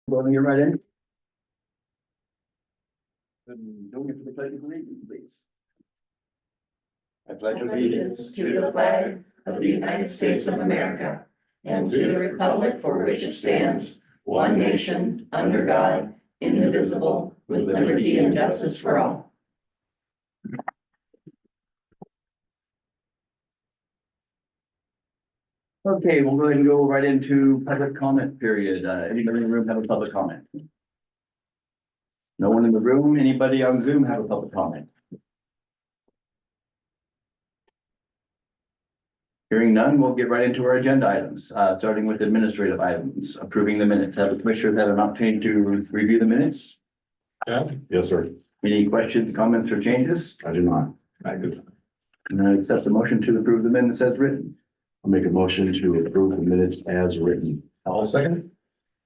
Going to get right in. Then don't get to the pledge of allegiance, please. I pledge Allegiance to the flag of the United States of America and to the republic for which it stands, one nation, under God, indivisible, with liberty and justice for all. Okay, we'll go ahead and go right into public comment period. Anybody in the room have a public comment? No one in the room? Anybody on Zoom have a public comment? Hearing none, we'll get right into our agenda items, starting with administrative items, approving the minutes. Have the commissioners had an opportunity to review the minutes? Yeah, yes, sir. Any questions, comments, or changes? I do not. I do. And I accept the motion to approve the minutes as written. I'll make a motion to approve the minutes as written. I'll second.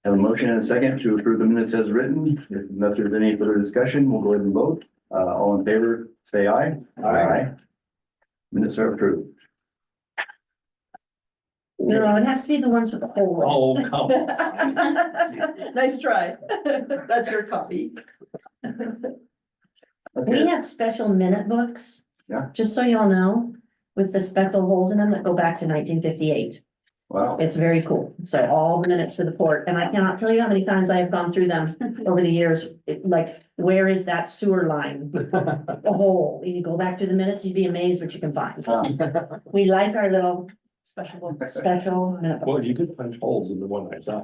Have a motion and a second to approve the minutes as written. If there's any further discussion, we'll go ahead and vote. All in favor, say aye. Aye. Minutes are approved. No, it has to be the ones with the whole roll. Oh, come on. Nice try. That's your copy. We Okay, have special minute books. Yeah. Just so y'all know, with the special holes in them that go back to 1958. wow. It's very cool. So all the minutes for the port, and I cannot tell you how many times I have gone through them over the years. Like, where is that sewer line? A hole. You go back to the minutes, you'd be amazed what you can find. So we like our little special minute book. Well, you could punch holes in the one I saw.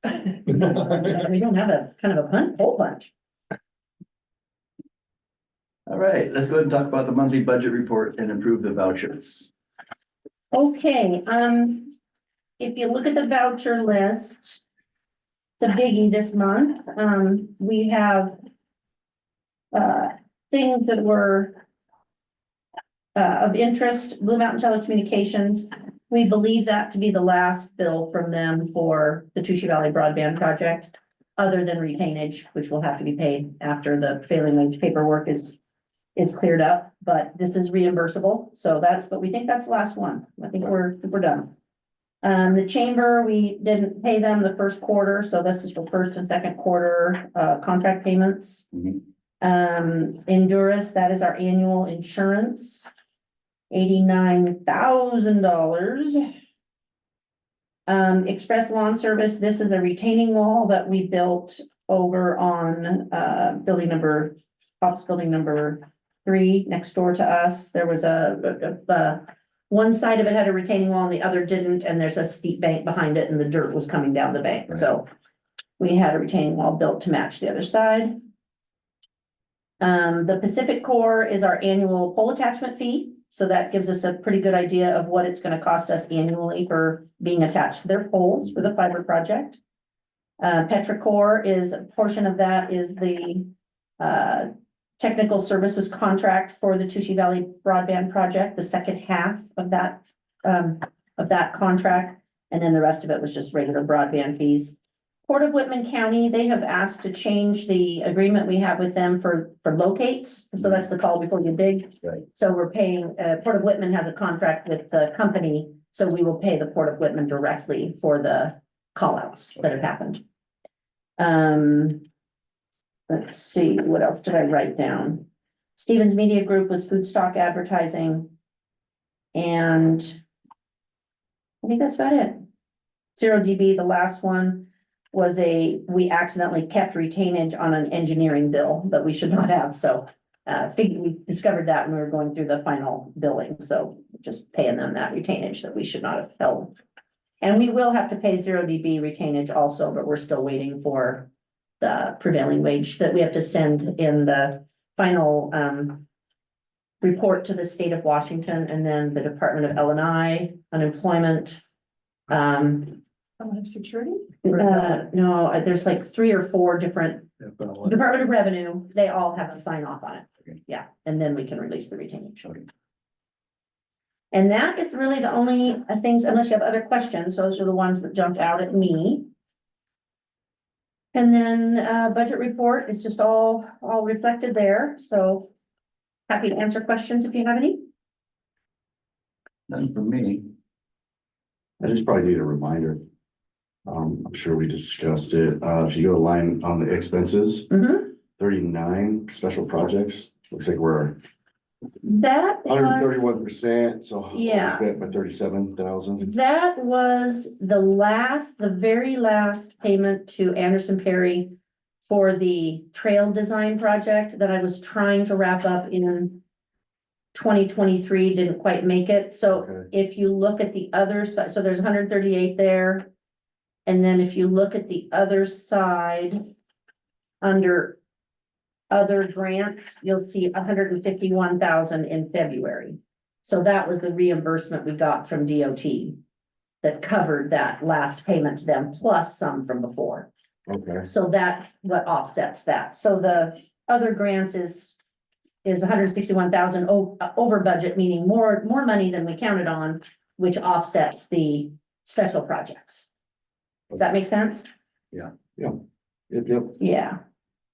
We don't have a kind of a hole punch. All right, let's go ahead and talk about the monthly budget report and approve the vouchers. Okay, if you look at the voucher list, the biggie this month, we have things that were of interest. Blue Mountain Telecommunications. We believe that to be the last bill from them for the Touchy Valley Broadband Project, other than retainage, which will have to be paid after the failing wage paperwork is cleared up, but this is reimbursable. So but we think that's the last one. I think we're done. The chamber, we didn't pay them the first quarter, so this is for first and second quarter, contract payments. Mhm. Endurus, that is our annual insurance, $89,000. Express Lawn Service, this is a retaining wall that we built over on, office building number 3 next door to us. There was one side of it had a retaining wall and the other didn't, and there's a steep bank behind it and the dirt was coming down the bank. Right. So we had a retaining wall built to match the other side. The Pacific Core is our annual pole attachment fee. So that gives us a pretty good idea of what it's going to cost us annually for being attached to their poles for the fiber project. Petrichor is a portion of that is the technical services contract for the Touchy Valley Broadband Project, the second half of that contract. And then the rest of it was just regular broadband fees. Port of Whitman County, they have asked to change the agreement we have with them for locates. So that's the call before you dig. Right. So we're paying, Port of Whitman has a contract with the company, so we will pay the Port of Whitman directly for the call outs that have happened. Let's see, what else did I write down? Stevens Media Group was food stock advertising. And I think that's about it. 0DB, the last one was we accidentally kept retainage on an engineering bill that we should not have. So we discovered that when we were going through the final billing. So just paying them that retainage that we should not have held. And we will have to pay 0DB retainage also, but we're still waiting for the prevailing wage that we have to send in the final report to the state of Washington and then the Department of L&I, unemployment. Homeland Security? No, there's like 3 or 4 different Department of Revenue. They all have a sign off on it. Okay. Yeah, and then we can release the retainage. And that is really the only things, unless you have other questions, those are the ones that jumped out at me. And then budget report is just all reflected there. So happy to answer questions if you have any. None for me. I just probably need a reminder. I'm sure we discussed it. If you go to line on the expenses, Mhm. 39 special projects, looks like we're That was, 131%, so. Yeah. By 37,000. that was the very last payment to Anderson Perry for the trail design project that I was trying to wrap up in 2023, didn't quite make it. So Okay. if you look at the other side, so there's 138 there. And then if you look at the other side, under other grants, you'll see 151,000 in February. So that was the reimbursement we got from DOT that covered that last payment to them, plus some from before. Okay, So that's what offsets that. So the other grants is 161,000 over budget, meaning more money than we counted on, which offsets the special projects. Does that make sense? yep. Yeah,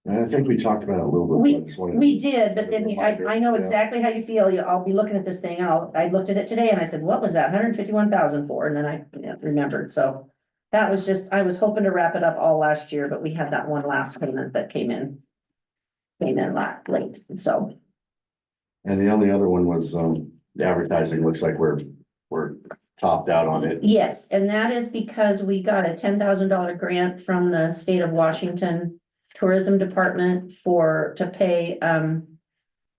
And I think we talked about it a little bit. but I just wanted we to- did, but then I know exactly how you feel. I'll be looking at this thing and I looked at it today and I said, what was that 151,000 for? And then I remembered. So that was just, I was hoping to wrap it up all last year, but we had that one last payment that came in late, so. And the only other one was, the advertising looks like we're topped out on it. Yes, and that is because we got a $10,000 grant from the state of Washington Tourism Department to pay,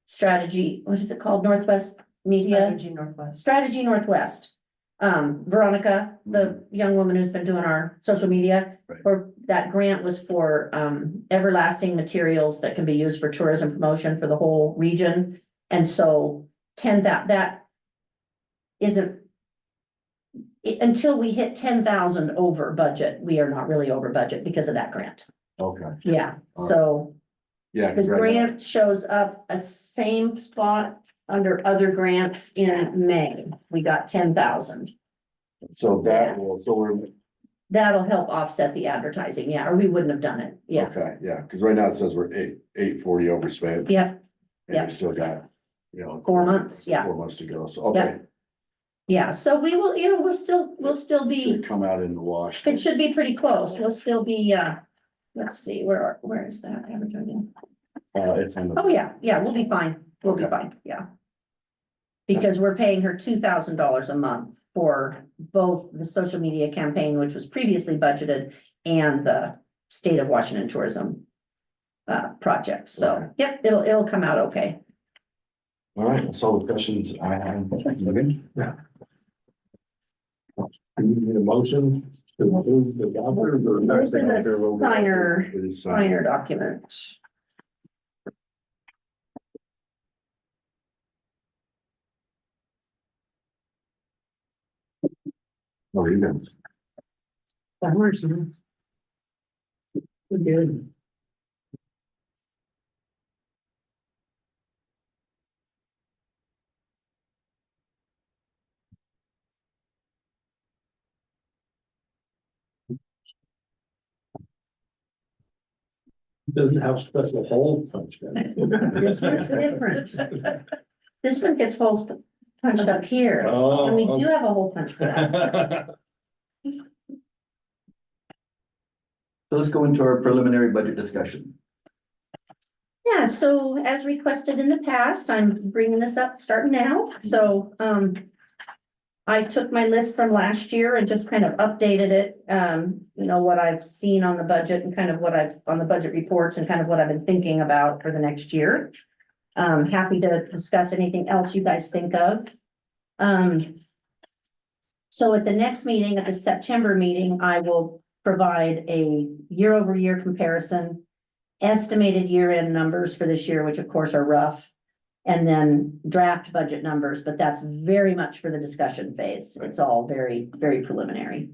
strategy, what is it called? Northwest Media? Strategy Northwest. Veronica, the young woman who's been doing our social media, Right. for that grant was for, everlasting materials that can be used for tourism promotion for the whole region. And so that isn't, until we hit 10,000 over budget, we are not really over budget because of that grant. Okay, Yeah, so yeah. the 'cause right now- grant shows up a same spot under other grants in May. We got 10,000. So That'll help offset the advertising, yeah, or we wouldn't have done it, yeah, okay, yeah, because right now it says we're 840 overspent. yeah, And yeah. we still got, 4 months, yeah. 4 months to go, so, okay. Yeah, so we will, we'll still be, Should come out in the wash. it should be pretty close, we'll still be, let's see, where is that advertising? It's on the. Oh, yeah, we'll be fine, Okay. yeah. Because we're paying her $2,000 a month for both the social media campaign, which was previously budgeted, and the state of Washington tourism project, so, Okay. yep, it'll come out okay. All right, that's all the questions I have. Yeah. Do you need a motion to approve the vouchers or? Where's the signer, Please, signer document? Oh, you guys. Good. Doesn't have special hole punch. This one's different. This one gets holes punched up here, Oh, and we do have a hole punch for that. So let's go into our preliminary budget discussion. Yeah, so as requested in the past, I'm bringing this up starting now, so, I took my list from last year and just kind of updated it, what I've seen on the budget and kind of what I've, on the budget reports and kind of what I've been thinking about for the next year. Happy to discuss anything else you guys think of. So at the next meeting, at the September meeting, I will provide a year-over-year comparison, estimated year-end numbers for this year, which of course are rough, and then draft budget numbers, but that's very much for the discussion phase. It's all very, very preliminary.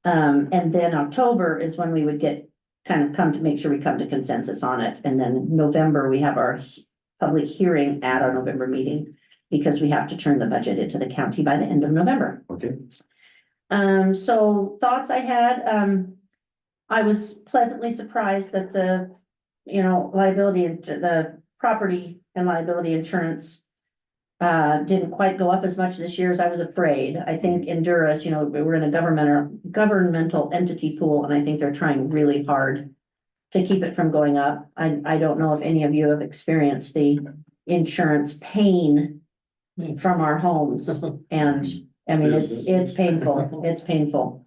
And then October is when we would come to make sure we come to consensus on it. And then November, we have our public hearing at our November meeting, because we have to turn the budget into the county by the end of November. Okay. So thoughts I had, I was pleasantly surprised that the, liability, the property and liability insurance didn't quite go up as much this year as I was afraid. I think Endurus, you know, we're in a governmental entity pool, and I think they're trying really hard to keep it from going up. I don't know if any of you have experienced the insurance pain from our homes, and I mean, it's painful, it's painful.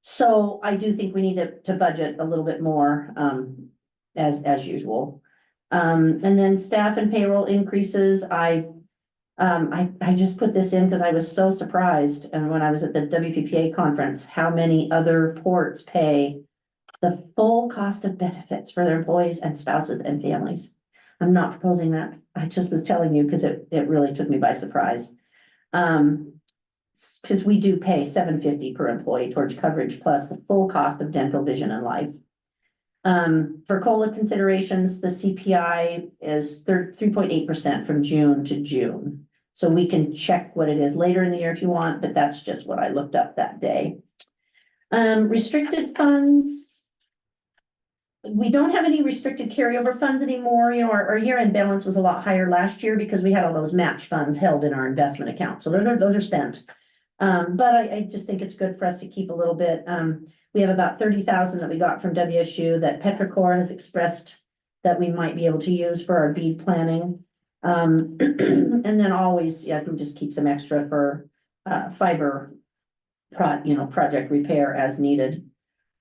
So I do think we need to budget a little bit more, as usual. And then staff and payroll increases, I just put this in because I was so surprised, and when I was at the WPPA conference, how many other ports pay the full cost of benefits for their employees and spouses and families. I'm not proposing that. I just was telling you because it really took me by surprise. Because we do pay $750 per employee towards coverage plus the full cost of dental, vision, and life. For COLA considerations, the CPI is 3.8% from June to June. So we can check what it is later in the year if you want, but that's just what I looked up that day. Restricted funds. We don't have any restricted carryover funds anymore. You know, our year-end balance was a lot higher last year because we had all those match funds held in our investment account. So those are spent. But I just think it's good for us to keep a little bit. We have about 30,000 that we got from WSU that Petrichor has expressed that we might be able to use for our bead planning. And then always, I can just keep some extra for fiber project repair as needed.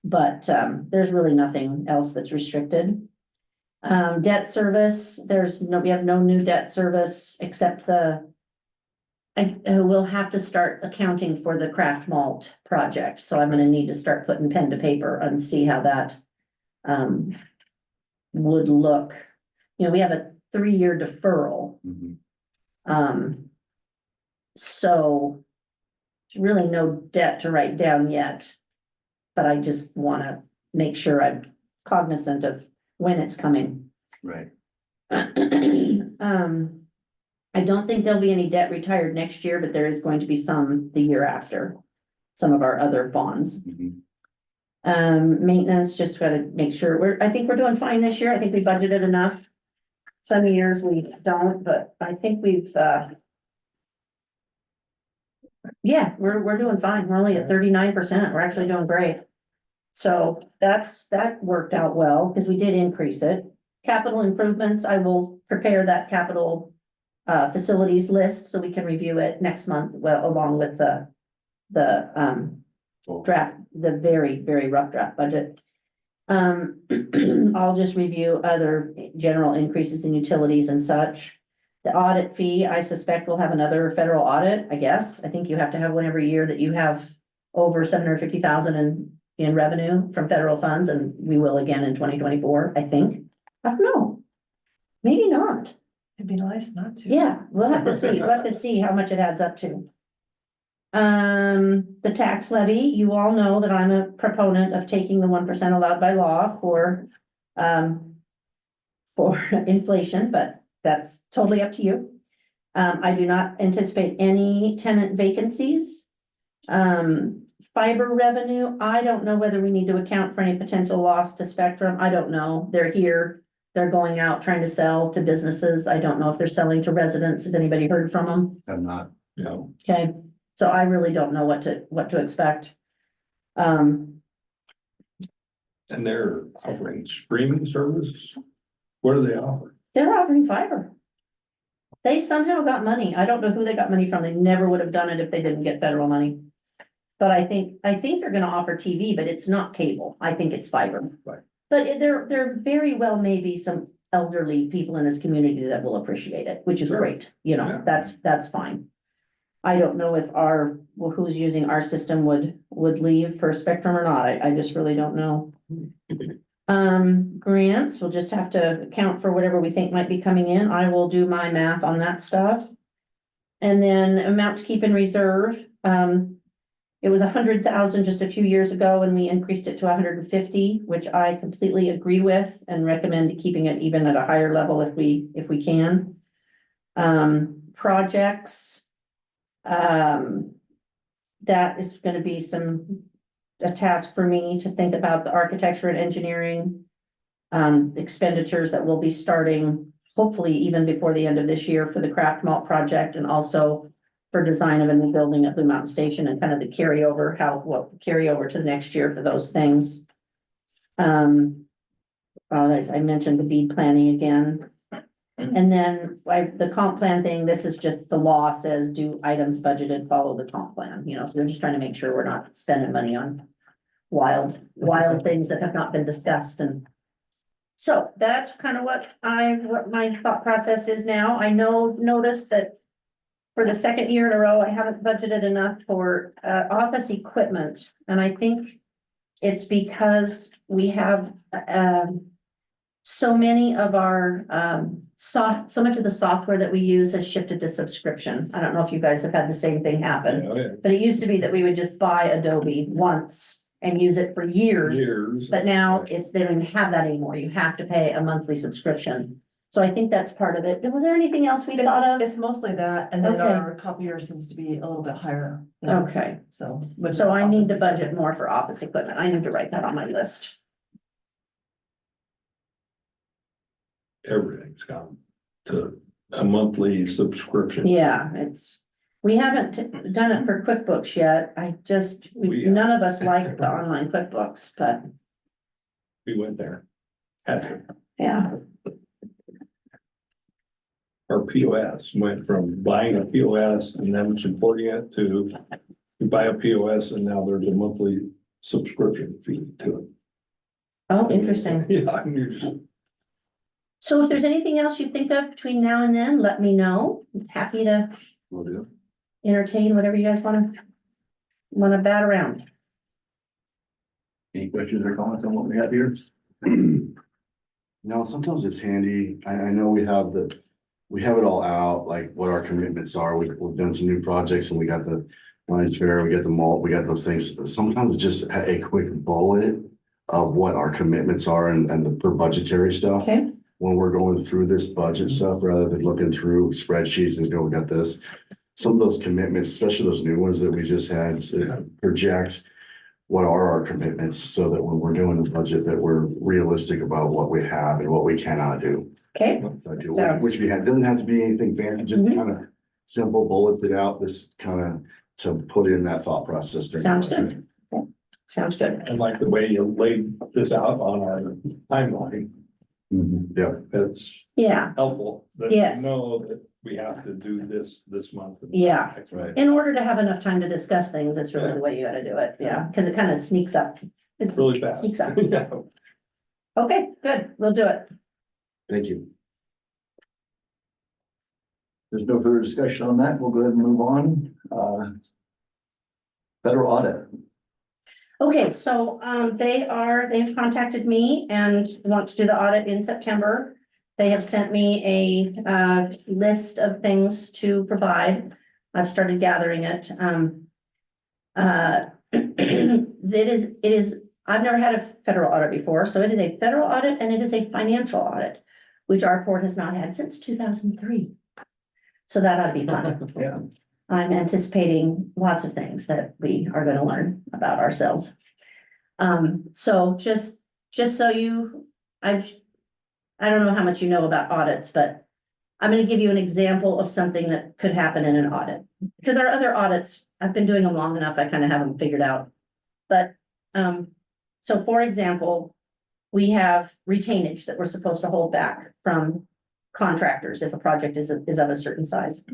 But there's really nothing else that's restricted. Debt service, we have no new debt service except we'll have to start accounting for the Kraft Malt project. So I'm gonna need to start putting pen to paper and see how that would look. You know, we have a 3-year deferral. So really no debt to write down yet. But I just wanna make sure I'm cognizant of when it's coming. Right. I don't think there'll be any debt retired next year, but there is going to be some the year after, some of our other bonds. Maintenance, just gotta make sure I think we're doing fine this year. I think we budgeted enough. Some years we don't, but I think we've, yeah, we're doing fine. We're only at 39%. We're actually doing great. So that worked out well because we did increase it. Capital improvements, I will prepare that capital facilities list so we can review it next month, well, along with the draft, the very, very rough draft budget. I'll just review other general increases in utilities and such. The audit fee, I suspect we'll have another federal audit, I guess. I think you have to have one every year that you have over 750,000 in revenue from federal funds, and we will again in 2024, I think. I don't know. Maybe not. It'd be nice not to. Yeah, we'll have to see. We'll have to see how much it adds up to. The tax levy, you all know that I'm a proponent of taking the 1% allowed by law for inflation, but that's totally up to you. I do not anticipate any tenant vacancies. Fiber revenue, I don't know whether we need to account for any potential loss to Spectrum. I don't know. They're here. They're going out trying to sell to businesses. I don't know if they're selling to residents. Has anybody heard from them? I'm not. No. Okay, so I really don't know what to expect. And they're offering streaming services? What do they offer? They're offering fiber. They somehow got money. I don't know who they got money from. They never would have done it if they didn't get federal money. But I think they're gonna offer TV, but it's not cable. I think it's fiber. Right. But there very well may be some elderly people in this community that will appreciate it, which is Sure. great. You know, Yeah. that's fine. I don't know if who's using our system would leave for Spectrum or not. I just really don't know. Grants, we'll just have to account for whatever we think might be coming in. I will do my math on that stuff. And then amount to keep in reserve, it was 100,000 just a few years ago, and we increased it to 150, which I completely agree with and recommend keeping it even at a higher level if we can. Projects, that is gonna be a task for me to think about the architecture and engineering expenditures that will be starting hopefully even before the end of this year for the craft malt project and also for design of a new building at Blue Mountain Station and kind of the carryover, what carry over to the next year for those things. As I mentioned, the bead planning again. And then the comp plan thing, this is just the law says do items budgeted, follow the comp plan, you know, so they're just trying to make sure we're not spending money on wild things that have not been discussed. And so that's kind of what my thought process is now. I noticed that for the second year in a row, I haven't budgeted enough for office equipment. And I think it's because we have so many of our so much of the software that we use has shifted to subscription. I don't know if you guys have had the same thing happen, Oh, yeah. but it used to be that we would just buy Adobe once and use it for years. But now they don't even have that anymore. You have to pay a monthly subscription. So I think that's part of it. Was there anything else we thought of? It's mostly that, and then Okay. our copier seems to be a little bit higher. you know, Okay, So. so I need to budget more for office equipment. I need to write that on my list. Everything's gone to a monthly subscription. Yeah, we haven't done it for QuickBooks yet. None of us like the online QuickBooks, but We went there. Had to. yeah, Our POS went from buying a POS and then supporting it to you buy a POS and now there's a monthly subscription fee to it. oh, interesting. Yeah, I mean, So if there's anything else you think of between now and then, let me know. I'm happy to Will do. entertain whatever you guys wanna bat around. Any questions or comments on what we have here? No, sometimes it's handy. I know we have it all out, like what our commitments are. We've done some new projects and we got the Lions Fair, we got the malt, we got those things. Sometimes just a quick bullet of what our commitments are and the per budgetary stuff. Okay, When we're going through this budget stuff, rather than looking through spreadsheets and go, we got this. Some of those commitments, especially those new ones that we just had, project what are our commitments so that when we're doing the budget, that we're realistic about what we have and what we cannot do. okay, So- Which we have, doesn't have to be anything fancy, just Mhm. kind of simple bulleted out, this kind of to put in that thought process. during the Sounds budget. good. Okay, sounds good. I like the way you laid this out on our timeline. Yeah, That's Yeah, helpful. That Yes. you know that we have to do this month. Yeah. Next right. month. in order to have enough time to discuss things, it's really the way you gotta do it, yeah, because it kind of sneaks up. It's- Really fast. Sneaks up. Yeah. Okay, good, we'll do it. Thank you. There's no further discussion on that. We'll go ahead and move on. Federal audit. Okay, so, they've contacted me and want to do the audit in September. They have sent me a, list of things to provide. I've started gathering it. It is, I've never had a federal audit before, so it is a federal audit and it is a financial audit, which our port has not had since 2003. So that ought to be fun. Yeah. I'm anticipating lots of things that we are gonna learn about ourselves. So just so I don't know how much you know about audits, but I'm gonna give you an example of something that could happen in an audit. Because our other audits, I've been doing them long enough, I kind of have them figured out. But, so for example, we have retainage that we're supposed to hold back from contractors if a project is of a certain size.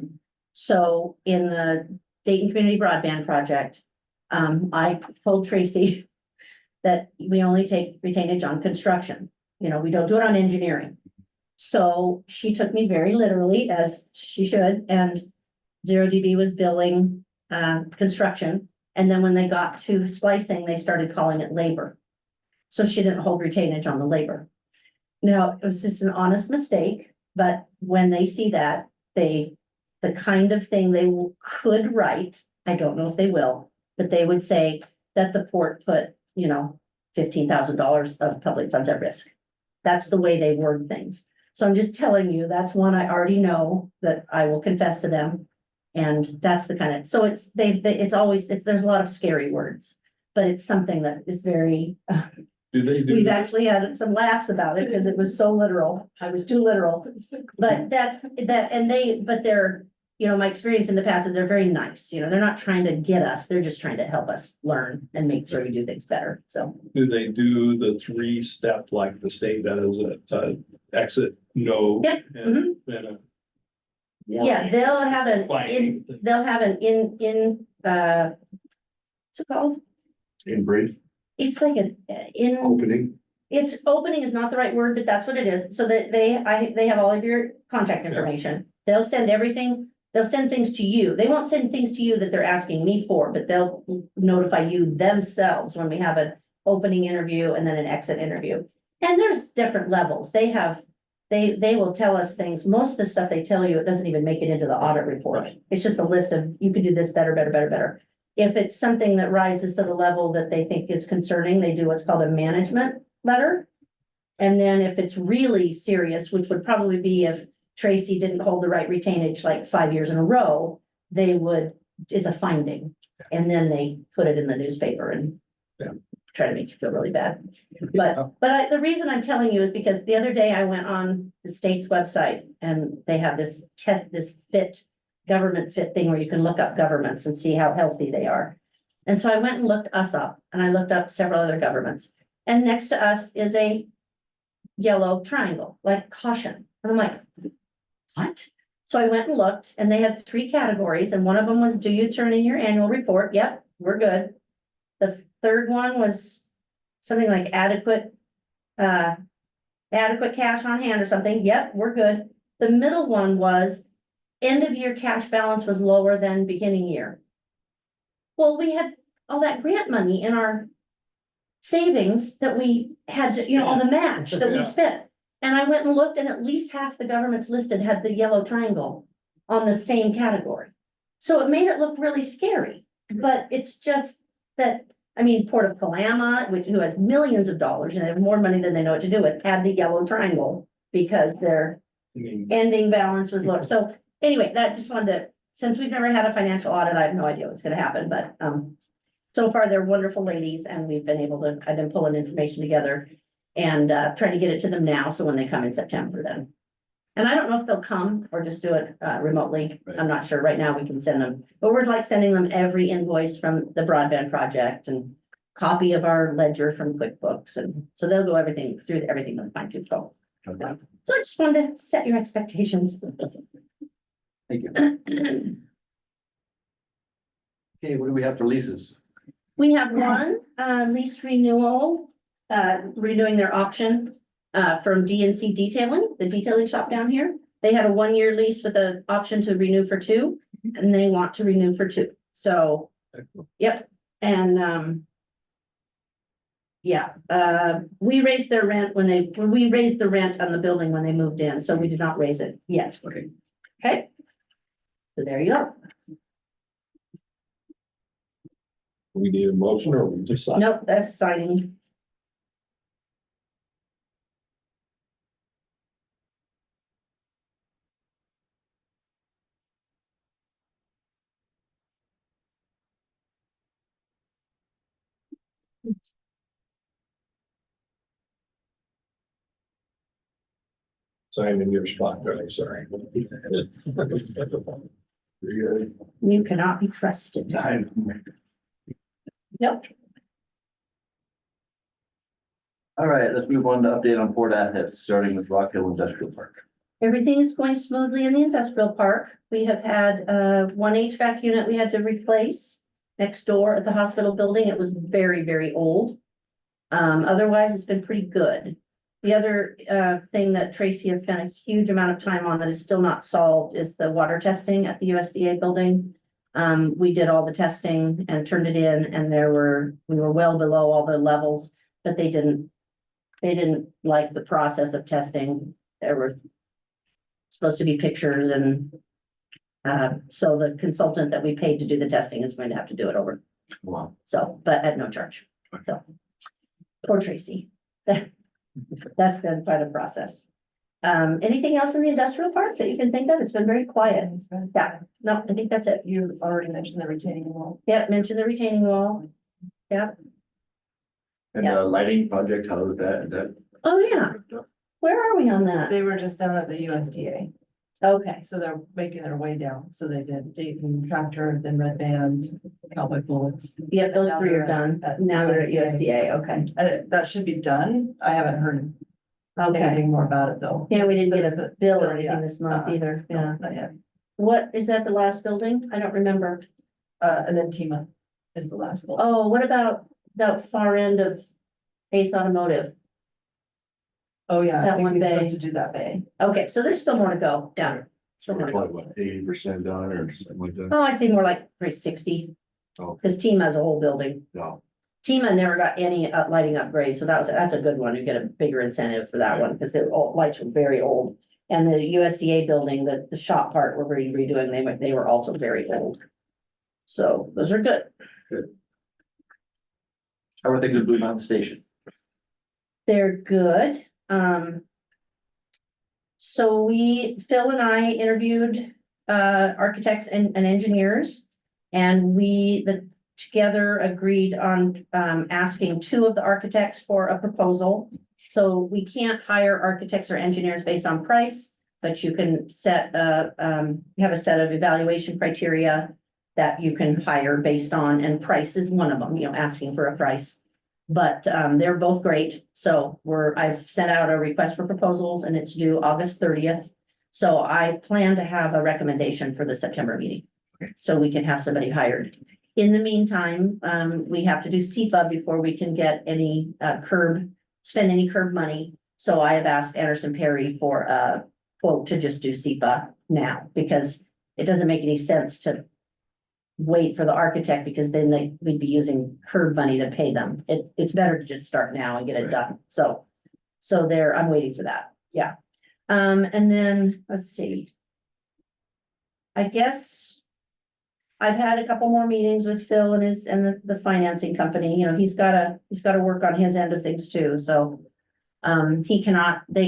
So in the Dayton Community Broadband Project, I told Tracy that we only take retainage on construction. You know, we don't do it on engineering. So she took me very literally, as she should, and Zero DB was billing construction. And then when they got to splicing, they started calling it labor. So she didn't hold retainage on the labor. Now, it was just an honest mistake, but when they see that, the kind of thing they could write, I don't know if they will, but they would say that the port put, you know, $15,000 of public funds at risk. That's the way they word things. So I'm just telling you, that's one I already know that I will confess to them. And that's the kind of, so it's always, there's a lot of scary words, but it's something that is very, Do they do? We've actually had some laughs about it because it was so literal. I was too literal. But that's, but they're, you know, my experience in the past is they're very nice, you know, they're not trying to get us, they're just trying to help us learn and make sure we do things better, so. Do they do the 3-step like the state does, a exit, no? Yep, and then a Yeah, they'll have Fine. what's it called? In brief, It's like opening, it's opening is not the right word, but that's what it is. So that they have all of your contact information. They'll send everything, they'll send things to you. They won't send things to you that they're asking me for, but they'll notify you themselves when we have an opening interview and then an exit interview. And there's different levels. They will tell us things. Most of the stuff they tell you, it doesn't even make it into the audit report. It's just a list of, you could do this better, better, better, better. If it's something that rises to the level that they think is concerning, they do what's called a management letter. And then if it's really serious, which would probably be if Tracy didn't hold the right retainage like 5 years in a row, it's a finding. And then they put it in the newspaper and try to make you feel really bad. But the reason I'm telling you is because the other day I went on the state's website and they have this government fit thing where you can look up governments and see how healthy they are. And so I went and looked us up and I looked up several other governments. And next to us is a yellow triangle, like caution. And I'm like, what? So I went and looked and they had 3 categories and one of them was, do you turn in your annual report? Yep, we're good. The third one was something like adequate cash on hand or something. Yep, we're good. The middle one was end of year cash balance was lower than beginning year. Well, we had all that grant money in our savings that we had, all the match that we Yeah. spent. And I went and looked and at least half the governments listed had the yellow triangle on the same category. So it made it look really scary, but it's just that, Port of Kalama, who has millions of dollars and they have more money than they know what to do with, had the yellow triangle because their I mean, ending balance was lower. So anyway, that just wanted to, since we've never had a financial audit, I have no idea what's gonna happen, but so far they're wonderful ladies and I've been pulling information together and trying to get it to them now, so when they come in September then. And I don't know if they'll come or just do it remotely. Right. I'm not sure. Right now we can send them, but we're like sending them every invoice from the broadband project and copy of our ledger from QuickBooks. And so they'll go through everything with fine tooth comb. Okay, So I just wanted to set your expectations. thank you. Okay, what do we have for leases? We have one lease renewal, renewing their option from DNC Detailing, the detailing shop down here. They had a 1-year lease with an option to renew for 2, and they want to renew for 2. So, yep, and we raised their rent we raised the rent on the building when they moved in, so we did not raise it yet. Okay. Okay. So there you go. we need a motion or we just sign? Nope, that's signing. Sign in your spot, right? Sorry. You cannot be trusted. Yep. All right, let's move on to update on port assets, starting with Rock Hill Industrial Park. Everything is going smoothly in the industrial park. We have had one HVAC unit we had to replace next door at the hospital building. It was very, very old. Otherwise, it's been pretty good. The other thing that Tracy has spent a huge amount of time on that is still not solved is the water testing at the USDA building. We did all the testing and turned it in, and we were well below all the levels, but they didn't like the process of testing. There were supposed to be pictures and so the consultant that we paid to do the testing is going to have to do it over. Wow. So, but at no charge. So poor Tracy. That's been quite a process. Anything else in the industrial park that you can think of? It's been very quiet. Yeah, no, I think that's it. You already mentioned the retaining wall. Yeah, mention the retaining wall. Yeah. And Yeah. the lighting project, how is that? Oh, yeah, where are we on that? They were just down at the USDA, Okay, so they're making their way down. So they did Dayton Tractor, then Red Band, Cowboy Bullets. yep, those Now 3 are they're done, at now they're at USDA. USDA, okay, That should be done. I haven't heard okay. anything more about it though. Yeah, we didn't get So a it's bill or bill anything yet. this month either, No, yeah. not yet. What, is that the last building? I don't remember. And then Tima is the last one. Oh, what about the far end of Ace Automotive? Oh, yeah, that I think one he's bay. supposed to do that bay. Okay, so there's still more to go down. Still more to Probably go. what, 80% done or something like that? Oh, I'd say more like 360. Oh. Cause Tima has a whole building. No, Tima never got any lighting upgrade, so that's a good one. You get a bigger incentive for that one, because the lights were very old. And the USDA building, the shop part we're redoing, they were also very old. So those are good. How are things with Blue Mountain Station? They're good. So Phil and I interviewed, architects and engineers. And together agreed on, asking 2 of the architects for a proposal. So we can't hire architects or engineers based on price, but you can you have a set of evaluation criteria that you can hire based on, and price is one of them, asking for a price. But, they're both great. So I've sent out a request for proposals and it's due August 30th. So I plan to have a recommendation for the September meeting. So we can have somebody hired. In the meantime, we have to do SEPA before we can get any, spend any curb money. So I have asked Anderson Perry for a quote to just do SEPA now, because it doesn't make any sense to wait for the architect, because then we'd be using curb money to pay them. It's better to just start now and get it done. So I'm waiting for that. Yeah. And then, let's see. I guess I've had a couple more meetings with Phil and the financing company. He's gotta work on his end of things too, so. They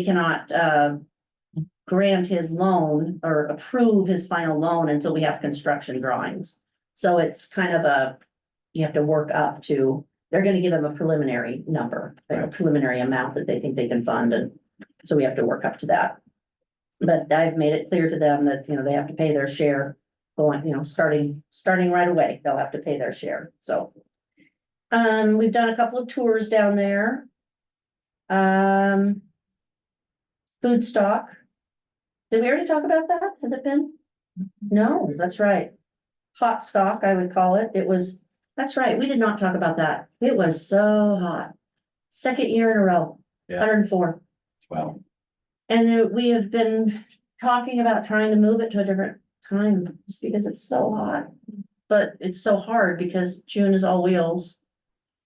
cannot grant his loan or approve his final loan until we have construction drawings. So it's kind of you have to work up to, they're gonna give him a preliminary number, a preliminary amount that they think they can fund, and so we have to work up to that. But I've made it clear to them that, they have to pay their share. Going, starting right away, they'll have to pay their share, so. We've done a couple of tours down there. Food stock. Did we already talk about that? Has it been? No, that's right. Hot stock, I would call it. That's right, we did not talk about that. It was so hot. 2nd year in a row, Yeah. 104. Wow. And then we have been talking about trying to move it to a different time, just because it's so hot. But it's so hard because June is all wheels.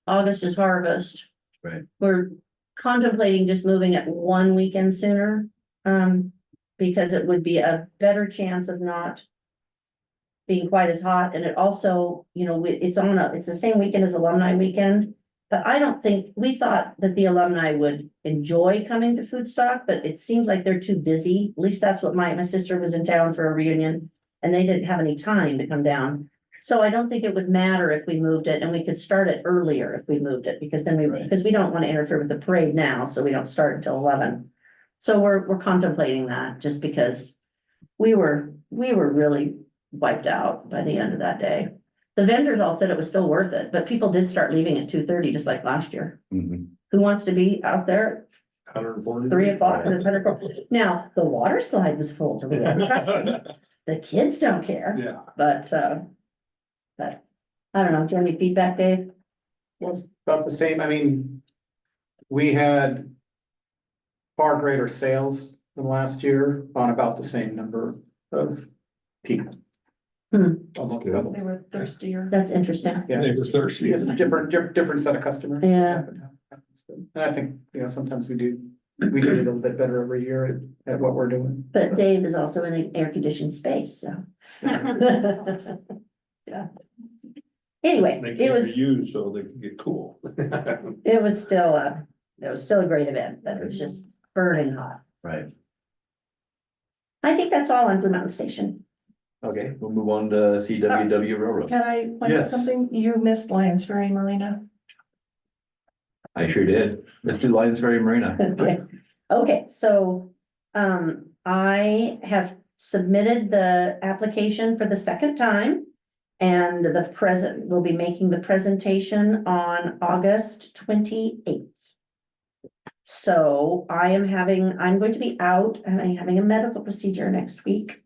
August is harvest. Right. We're contemplating just moving it 1 weekend sooner. Because it would be a better chance of not being quite as hot. And it also, it's the same weekend as alumni weekend. But I don't think, we thought that the alumni would enjoy coming to Food Stock, but it seems like they're too busy. At least that's what my sister was in town for a reunion and they didn't have any time to come down. So I don't think it would matter if we moved it, and we could start it earlier if we moved it, because then because we don't want to interfere with the parade now, so we don't start until 11. So we're contemplating that, just because we were really wiped out by the end of that day. The vendors all said it was still worth it, but people did start leaving at 2:30, just like last year. Mhm. Who wants to be out there 140. 3 o'clock? Now, the water slide was full to the end. Trust me. The kids don't care, Yeah. but I don't know. Do you have any feedback, Dave? Was about the same. I mean, we had far greater sales than last year on about the same number of people. Almost double. They were thirstier. That's interesting. Yeah, They were thirsty. it's a different set of customers. Yeah. And I think, sometimes we do a little bit better every year at what we're doing. But Dave is also in an air-conditioned space, so. Yeah. Anyway, They it can't was. reuse so they can get cool. It was still a great event, but it was just burning hot. Right. I think that's all on Blue Mountain Station. Okay, we'll move on to CWW Railroad. Can I point out Yes. something? You missed Lions Ferry, Marina. I sure did. The two lines Ferry Marina. Okay, okay, so, I have submitted the application for the second time. And the present, will be making the presentation on August 28th. So I'm going to be out and I'm having a medical procedure next week.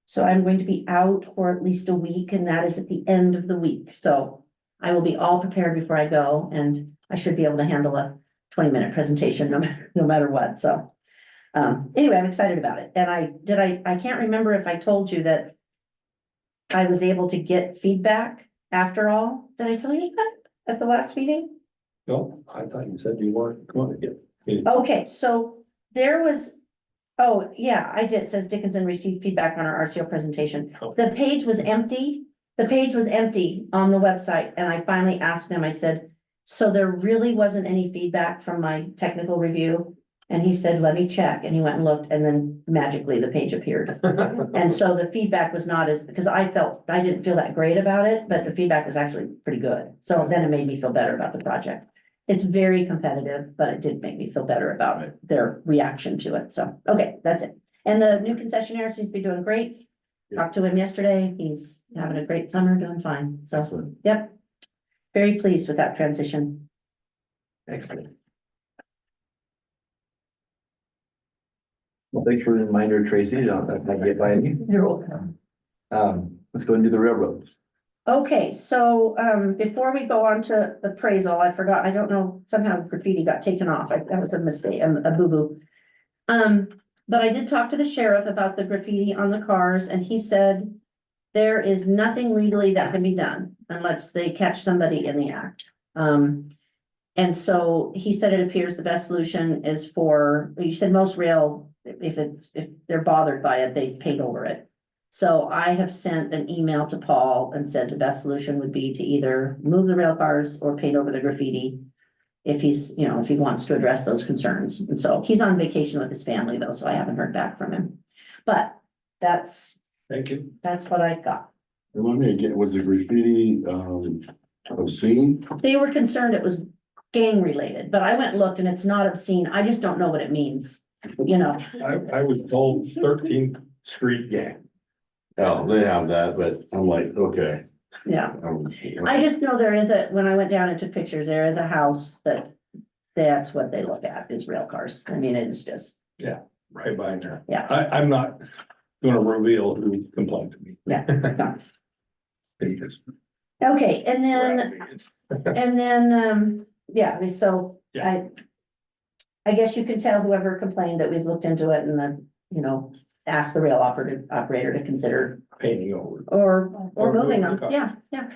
So I'm going to be out for at least a week, and that is at the end of the week. So I will be all prepared before I go, and I should be able to handle a 20-minute presentation no matter what, so. Anyway, I'm excited about it, and I can't remember if I told you that I was able to get feedback after all. Did I tell you that at the last meeting? No, I thought you said you weren't going to get. Okay, so there was, oh, yeah, I did. It says Dickinson received feedback on our RCO presentation. Oh. The page was empty. The page was empty on the website, and I finally asked him, I said, so there really wasn't any feedback from my technical review? And he said, let me check, and he went and looked, and then magically the page appeared. And so the feedback was not as, because I didn't feel that great about it, but the feedback was actually pretty good. So then it made me feel better about the project. It's very competitive, but it did make me feel better about their reaction to it. So, okay, that's it. And the new concessionaire seems to be doing great. Talked to him yesterday. He's having a great summer, doing fine. So, Excellent. yep. Very pleased with that transition. Excellent. Well, thanks for the reminder, Tracy. Don't get by me. You're welcome. Let's go and do the railroads. Okay, so, before we go on to the appraisal, I forgot, I don't know, somehow graffiti got taken off. That was a mistake, a boo-boo. But I did talk to the sheriff about the graffiti on the cars, and he said there is nothing legally that can be done unless they catch somebody in the act. And so he said it appears the best solution is you said most rail, if they're bothered by it, they paint over it. So I have sent an email to Paul and said the best solution would be to either move the rail cars or paint over the graffiti. If if he wants to address those concerns. And so he's on vacation with his family though, so I haven't heard back from him. But that's Thank you. what I got. Remind me again, was the graffiti, obscene? They were concerned it was gang related, but I went and looked and it's not obscene. I just don't know what it means, I was told 13th Street Gang. Oh, they have that, but I'm like, okay. yeah. I just know when I went down and took pictures, there is a house that's what they look at is rail cars. I mean, it's just, Right by there. Yeah. I'm not gonna reveal who complained to me. yeah. No. Because- Okay, and then, yeah, so Yeah. I guess you can tell whoever complained that we've looked into it and then, ask the rail operator to consider Painting over. or Or moving moving them. the car. Yeah.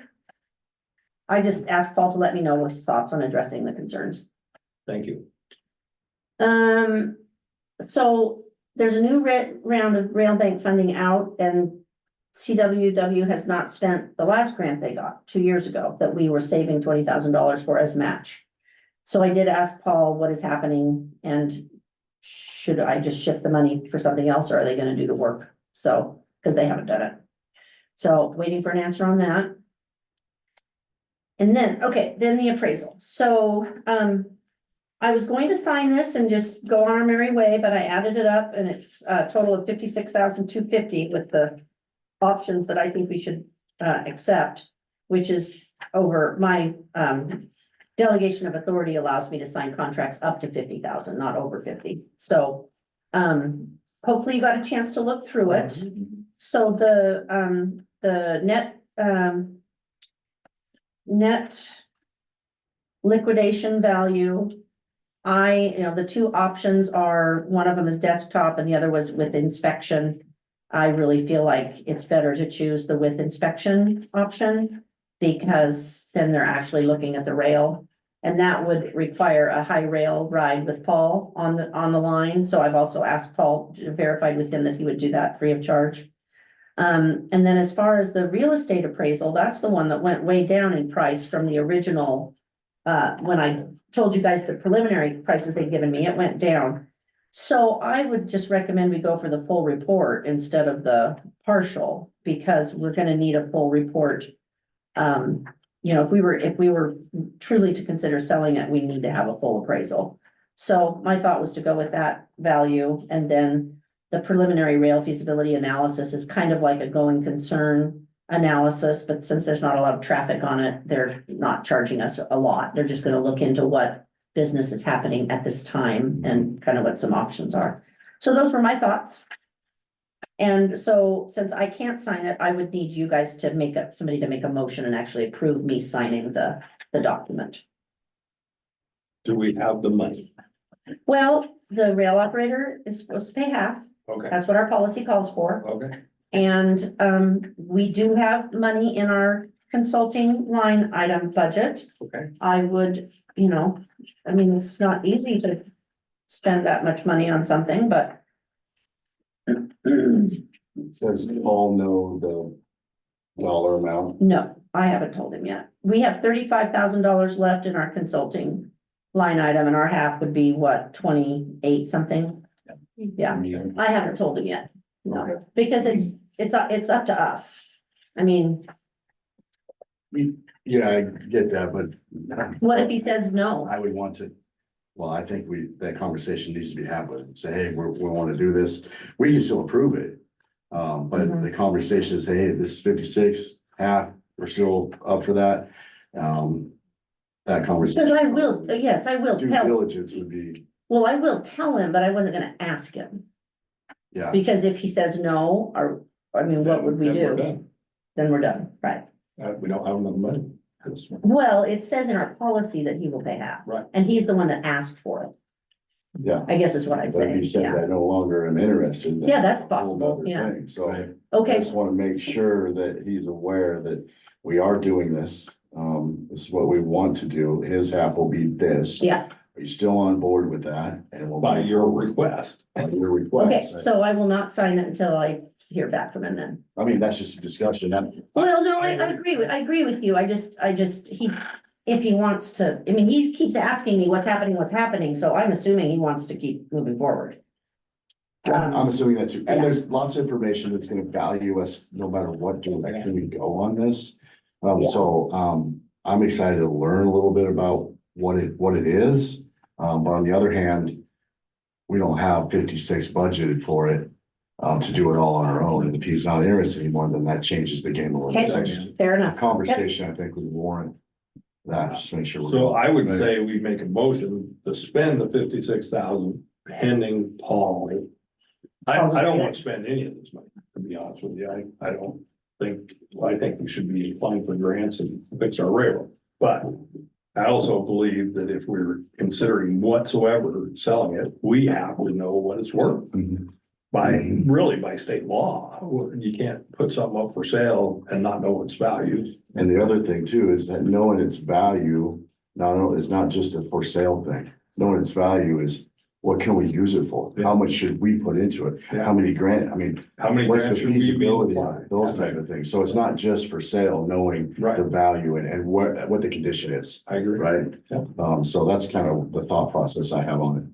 I just asked Paul to let me know his thoughts on addressing the concerns. Thank you. So there's a new round of rail bank funding out, and CWW has not spent the last grant they got 2 years ago that we were saving $20,000 for as match. So I did ask Paul what is happening and should I just shift the money for something else, or are they gonna do the work? So, because they haven't done it. So waiting for an answer on that. And then the appraisal. So, I was going to sign this and just go on our merry way, but I added it up and it's a total of $56,250 with the options that I think we should accept, which is over my delegation of authority allows me to sign contracts up to 50,000, not over 50. So hopefully you got a chance to look through it. So the net liquidation value, the two options are, one of them is desktop and the other was with inspection. I really feel like it's better to choose the with inspection option because then they're actually looking at the rail. And that would require a high rail ride with Paul on the line. So I've also asked Paul, verified with him that he would do that free of charge. And then as far as the real estate appraisal, that's the one that went way down in price from the original. When I told you guys the preliminary prices they'd given me, it went down. So I would just recommend we go for the full report instead of the partial, because we're gonna need a full report. you know, if we were truly to consider selling it, we need to have a full appraisal. So my thought was to go with that value, and then the preliminary rail feasibility analysis is kind of like a going concern analysis, but since there's not a lot of traffic on it, they're not charging us a lot. They're just gonna look into what business is happening at this time and kind of what some options are. So those were my thoughts. And so since I can't sign it, I would need you guys to somebody to make a motion and actually approve me signing the document. Do we have the money? Well, the rail operator is supposed to pay half. Okay, That's what our policy calls for. okay. And we do have money in our consulting line item budget. Okay. I would, you know, I mean, it's not easy to spend that much money on something, but. Does Paul know the dollar amount? No, I haven't told him yet. We have $35,000 left in our consulting line item, and our half would be what, 28 something? Yeah, I haven't told him yet. No, Okay. because it's up to us. I mean, Yeah, I get that, but. what if he says no? I would want to, well, I think that conversation needs to be had with him, say, hey, we wanna do this, we can still approve it. But Mhm. the conversation is, hey, this is 56, half, we're still up for that. That conversation. Because I will, yes, I will Due tell, diligence would be, well, I will tell him, but I wasn't gonna ask him. yeah, Because if he says no, or, I mean, what would we Then we're do? done. Then we're done, right? We don't have enough money. That's- Well, it says in our policy that he will pay half. Right. And he's the one that asked for it, yeah. I guess is what I'm But if he saying, says yeah. I no longer am interested. then Yeah, that's a whole possible, nother yeah. thing. So I Okay, just wanna make sure that he's aware that we are doing this. This is what we want to do. His half will be this. yeah, Are you still on board with that? And we'll. By your request. By your okay, request. so I will not sign it until I hear back from him then. I mean, that's just a discussion. Well, no, I agree with you, I just, if he wants to, I mean, he keeps asking me what's happening, so I'm assuming he wants to keep moving forward. I'm assuming that too. And Yeah. there's lots of information that's gonna value us no matter what direction we go on this. Yeah. I'm excited to learn a little bit about what it is. But on the other hand, we don't have 56 budgeted for it, to do it all on our own. And if he's not interested anymore, then that changes the game a little Okay, bit. fair The enough, conversation, I think, would warrant that, just to make sure. we're- So I would say we make a motion to spend the 56,000 pending Paul. I don't want to spend any of this money, to be honest with you. I don't think, I think we should be applying for grants and fix our railroad. But I also believe that if we're considering whatsoever selling it, we have to know what it's worth Mhm. by state law. You can't put something up for sale and not know its value. And the other thing too is that knowing its value, it's not just a for sale thing. Knowing its value is what can we use it for? How much should we put into it? Yeah. How many grant, I mean, How many what's the grants should we be feasibility, of applying? it? Those type of things. So it's not just for sale, knowing Right. the value and what the condition is, I agree. right? Yeah. So that's kind of the thought process I have on it.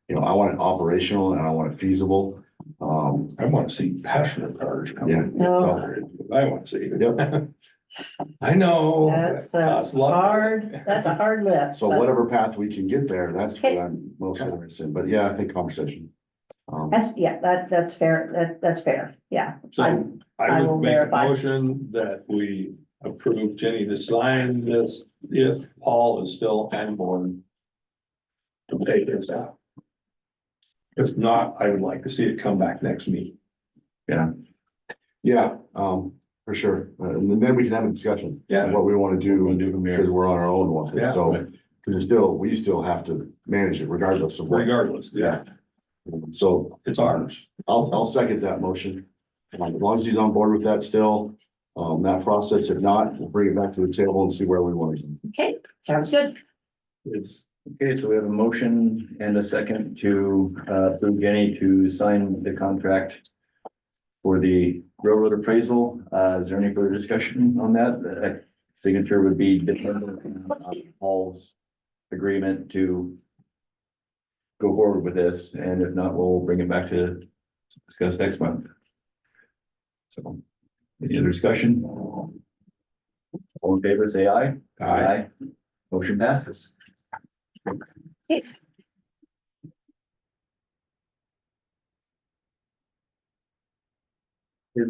You know, I want it operational and I want it feasible. I want to see passenger cars come. Yeah. No. I want to see. Yep. I know. That's Costs a lot. that's a hard lift. So but whatever path we can get there, that's what Okay. I'm most interested in. But yeah, I think conversation. That's fair, that's fair, yeah. So I'm- I I will would make a verify. motion that we approve Jenny to sign this if Paul is still on board to pay this out. If not, I would like to see it come back next meeting. Yeah, for sure. And then we can have a discussion. Yeah. of What we want to do We'll do from because there. we're on our own one. Yeah. So, because we still have to manage it regardless of what. Regardless, yeah, So it's ours. I'll second that motion. As long as he's on board with that still, that process. If not, we'll bring it back to the table and see where we want to. go. Okay, sounds good. It's, Okay, so we have a motion and a second to approve Jenny to sign the contract for the railroad appraisal. Is there any further discussion on that? The signature would be dependent on Paul's agreement to go forward with this, and if not, we'll bring it back to discuss next month. So, any other discussion? All in favor, say aye. Aye. Motion passes. Let's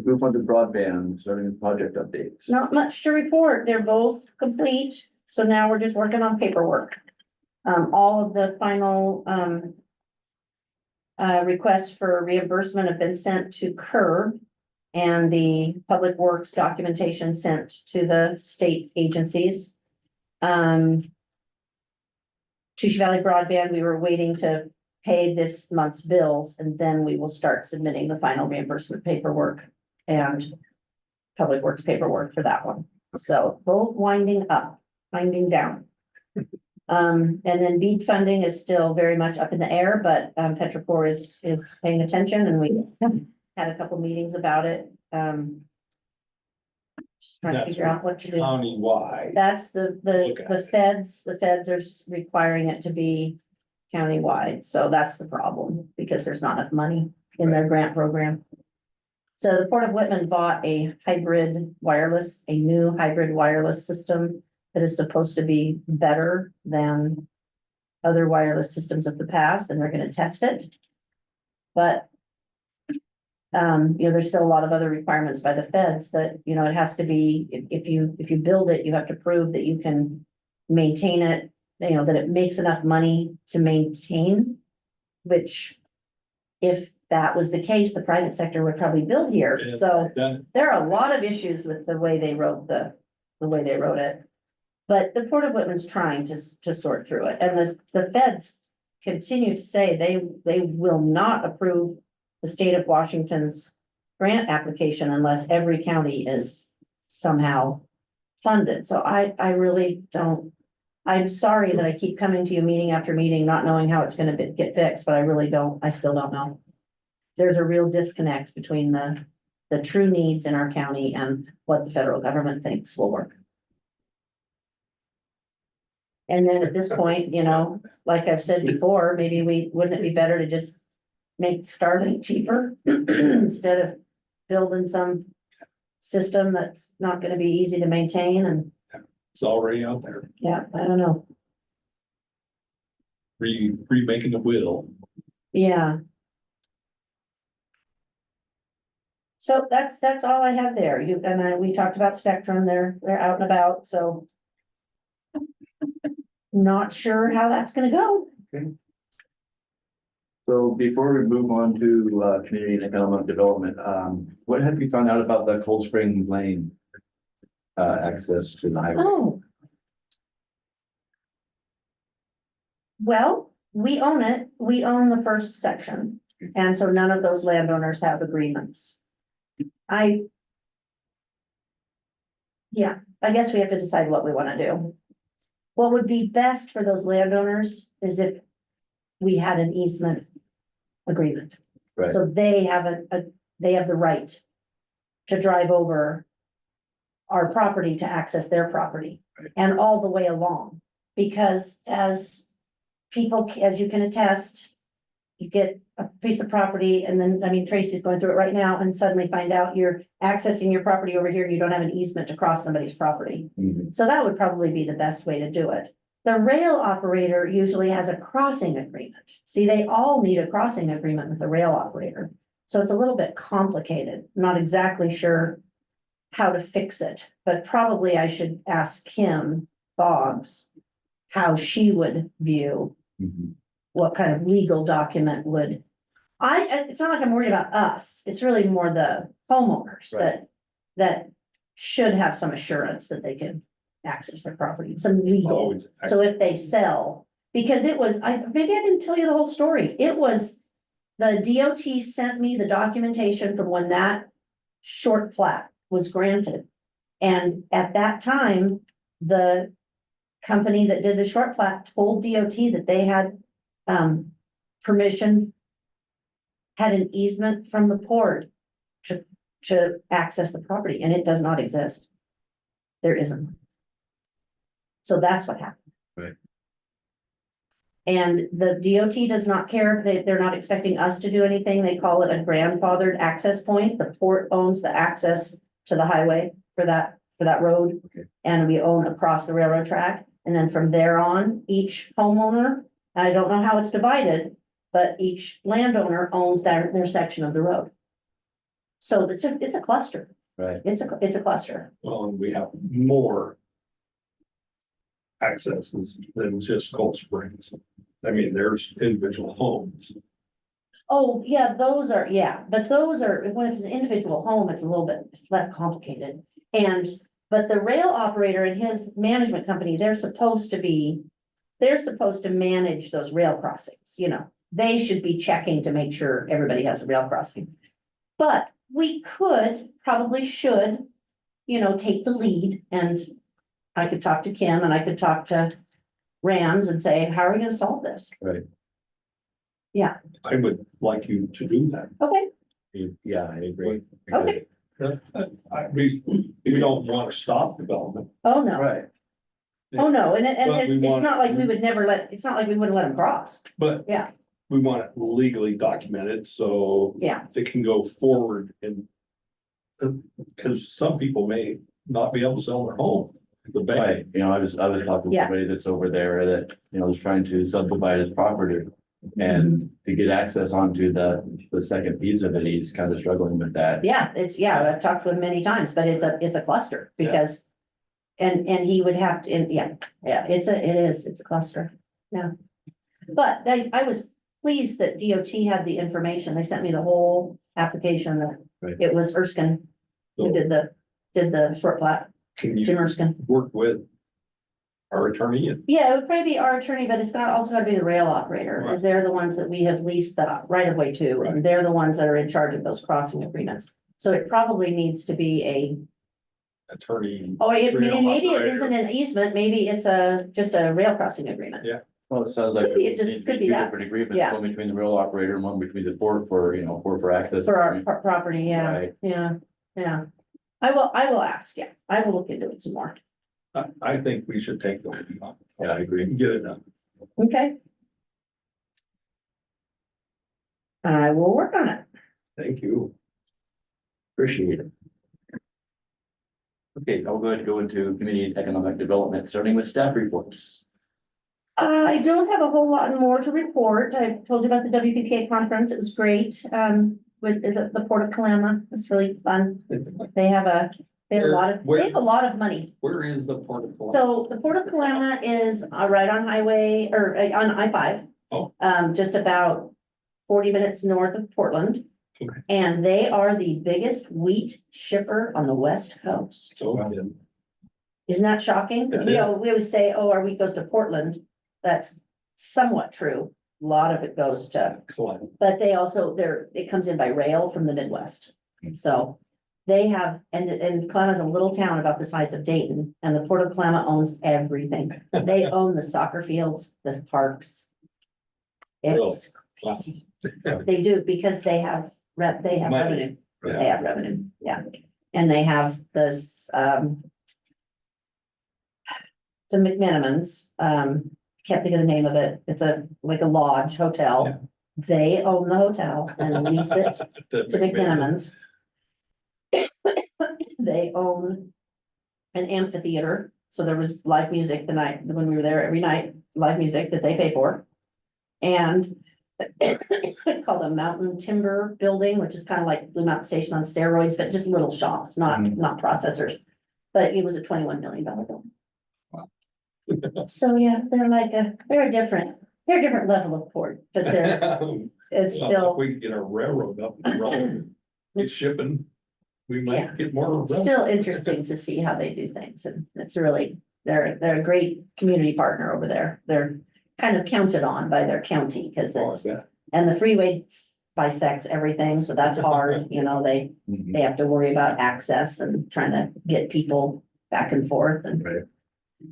move on to broadband, starting with project updates. Not much to report. They're both complete. So now we're just working on paperwork. All of the final, requests for reimbursement have been sent to Curb. And the Public Works documentation sent to the state agencies. Chusha Valley Broadband, we were waiting to pay this month's bills, and then we will start submitting the final reimbursement paperwork and Public Works paperwork for that one. So both winding down. And then BEAD funding is still very much up in the air, but Petrocor is paying attention, and we had a couple meetings about it. Just trying to That's figure out what to do. Countywide. That's the Look at it. feds are requiring it to be countywide, so that's the problem, because there's not enough money in their grant program. So the Port of Whitman bought a new hybrid wireless system that is supposed to be better than other wireless systems of the past, and they're gonna test it. But there's still a lot of other requirements by the feds that, it has to be, if you build it, you have to prove that you can maintain it, that it makes enough money to maintain, which if that was the case, the private sector would probably build here. Yeah. So Then, there are a lot of issues with the way they wrote the way they wrote it. But the Port of Whitman's trying to sort through it, and the feds continue to say they will not approve the state of Washington's grant application unless every county is somehow funded. So I really don't, I'm sorry that I keep coming to you meeting after meeting, not knowing how it's gonna get fixed, but I still don't know. There's a real disconnect between the true needs in our county and what the federal government thinks will work. And then at this point, like I've said before, maybe wouldn't it be better to just make Starlink cheaper instead of building some system that's not gonna be easy to maintain, and it's already out there, yeah, I don't know. remaking the wheel. Yeah. So that's all I have there. We talked about Spectrum, they're out and about, so. Not sure how that's gonna go. So before we move on to community and economic development, what have you found out about the Cold Spring Lane? Access to the highway? Oh. Well, we own it. We own the first section. And so none of those landowners have agreements. I guess we have to decide what we want to do. What would be best for those landowners is if we had an easement agreement. Right. So they have they have the right to drive over our property to access their property, and all the way along. Because as you can attest, you get a piece of property, and then, Tracy's going through it right now, and suddenly find out you're accessing your property over here, and you don't have an easement to cross somebody's property. Mhm. So that would probably be the best way to do it. The rail operator usually has a crossing agreement. See, they all need a crossing agreement with the rail operator. So it's a little bit complicated. Not exactly sure how to fix it, but probably I should ask Kim Boggs how she would view Mhm. what kind of legal document would. It's not like I'm worried about us. It's really more the homeowners Right. that should have some assurance that they can access their property, some legal. Always. So if they sell, because maybe I didn't tell you the whole story. It was, the DOT sent me the documentation from when that short plat was granted. And at that time, the company that did the short plat told DOT that they had, permission, had an easement from the port to access the property, and it does not exist. There isn't. So that's what happened. Right. And the DOT does not care, they're not expecting us to do anything, they call it a grandfathered access point, the port owns the access to the highway for that for that road. Okay. And we own across the railroad track, and then from there on, each homeowner, I don't know how it's divided, but each landowner owns their section of the road. So it's a cluster, Right, it's a cluster. Well, and we have more accesses than just Cold Springs. I mean, there's individual homes. Oh, yeah, those are, yeah, but those are, when it's an individual home, it's a little bit, it's less complicated. And, but the rail operator and his management company, they're supposed to manage those rail crossings, you know. They should be checking to make sure everybody has a rail crossing. But we probably should, you know, take the lead, and I could talk to Kim and I could talk to Rams and say, how are we gonna solve this? right. I would like you to do that. Okay, Yeah, I agree. Okay. We don't want to stop development, oh, no. Right, Oh, no, and But it's, we it's want- not like we would never it's not like we wouldn't let them cross. but. Yeah. We want it legally documented, so. Yeah. It can go forward and. Because some people may not be able to sell their home. The bank, right, you know, I was talking to Yeah. somebody that's over there that, you know, is trying to subdivide his property. And to get access onto the second piece of it, he's kind of struggling with that. Yeah, I've talked to him many times, but it's a cluster Yeah. because. And he would have to, and yeah, it's a cluster, yeah. But I was pleased that DOT had the information. They sent me the whole application that Right. it was Erskine who did the short plat, can Jim you Erskine. work with our attorney and Yeah, it would probably be our attorney, but it's also gotta be the rail operator, because they're the ones that we have leased the right of way to, Right. and they're the ones that are in charge of those crossing agreements. So it probably needs to be attorney? maybe it operator. isn't an easement, maybe it's just a rail crossing agreement. Yeah. Well, it sounds like. Maybe it just there needs to could be two that. different agreements, Yeah. one between the rail operator and one between the port for, you know, for access. For our property, yeah, Right. yeah. I will ask, yeah, I will look into it some more, I think we should take the lead on it. Yeah, I agree. Get it done. okay? I will work on it. Thank you. Appreciate it. Okay, I'll go ahead and go into community economic development, starting with staff reports. I don't have a whole lot more to report. I told you about the WPPA conference. It was great. Is it the Port of Kalama? It's really fun. They have a lot of money. Where is the port of Columbus? So the Port of Kalama is right on highway or on I-5. Oh. Just about 40 minutes north of Portland. Okay. And they are the biggest wheat shipper on the West Coast. So, Isn't that shocking? Because we always say, oh, our wheat goes to Portland. That's somewhat true. A lot of it goes to, excellent. but they also, it comes in by rail from the Midwest. So they have, and Kalama's a little town about the size of Dayton, and the Port of Kalama owns everything. They own the soccer fields, the parks. It's Wow. crazy. They do, because they have Money. revenue. They have revenue, yeah. And they have this, it's a McMenamins, can't think of the name of it. It's like a lodge Yeah. hotel. They own the hotel and lease it to McMenamins. They own an amphitheater, so there was live music the night, when we were there every night, live music that they pay for. And called a Mountain Timber Building, which is kind of like Blue Mountain Station on steroids, but just little shops, not processors. But it was a $21 million building. Wow. So, yeah, they're a different level of port, but it's Well, still. if we could get our railroad up and running, it's shipping, we Yeah. might get more. revenue. Still interesting to see how they do things, and it's really, they're a great community partner over there. They're kind of counted on by their county, because Oh, I it's, bet. and the freeway bisects everything, so that's hard, you know, they have to worry about access and trying to get people back and forth and. Right.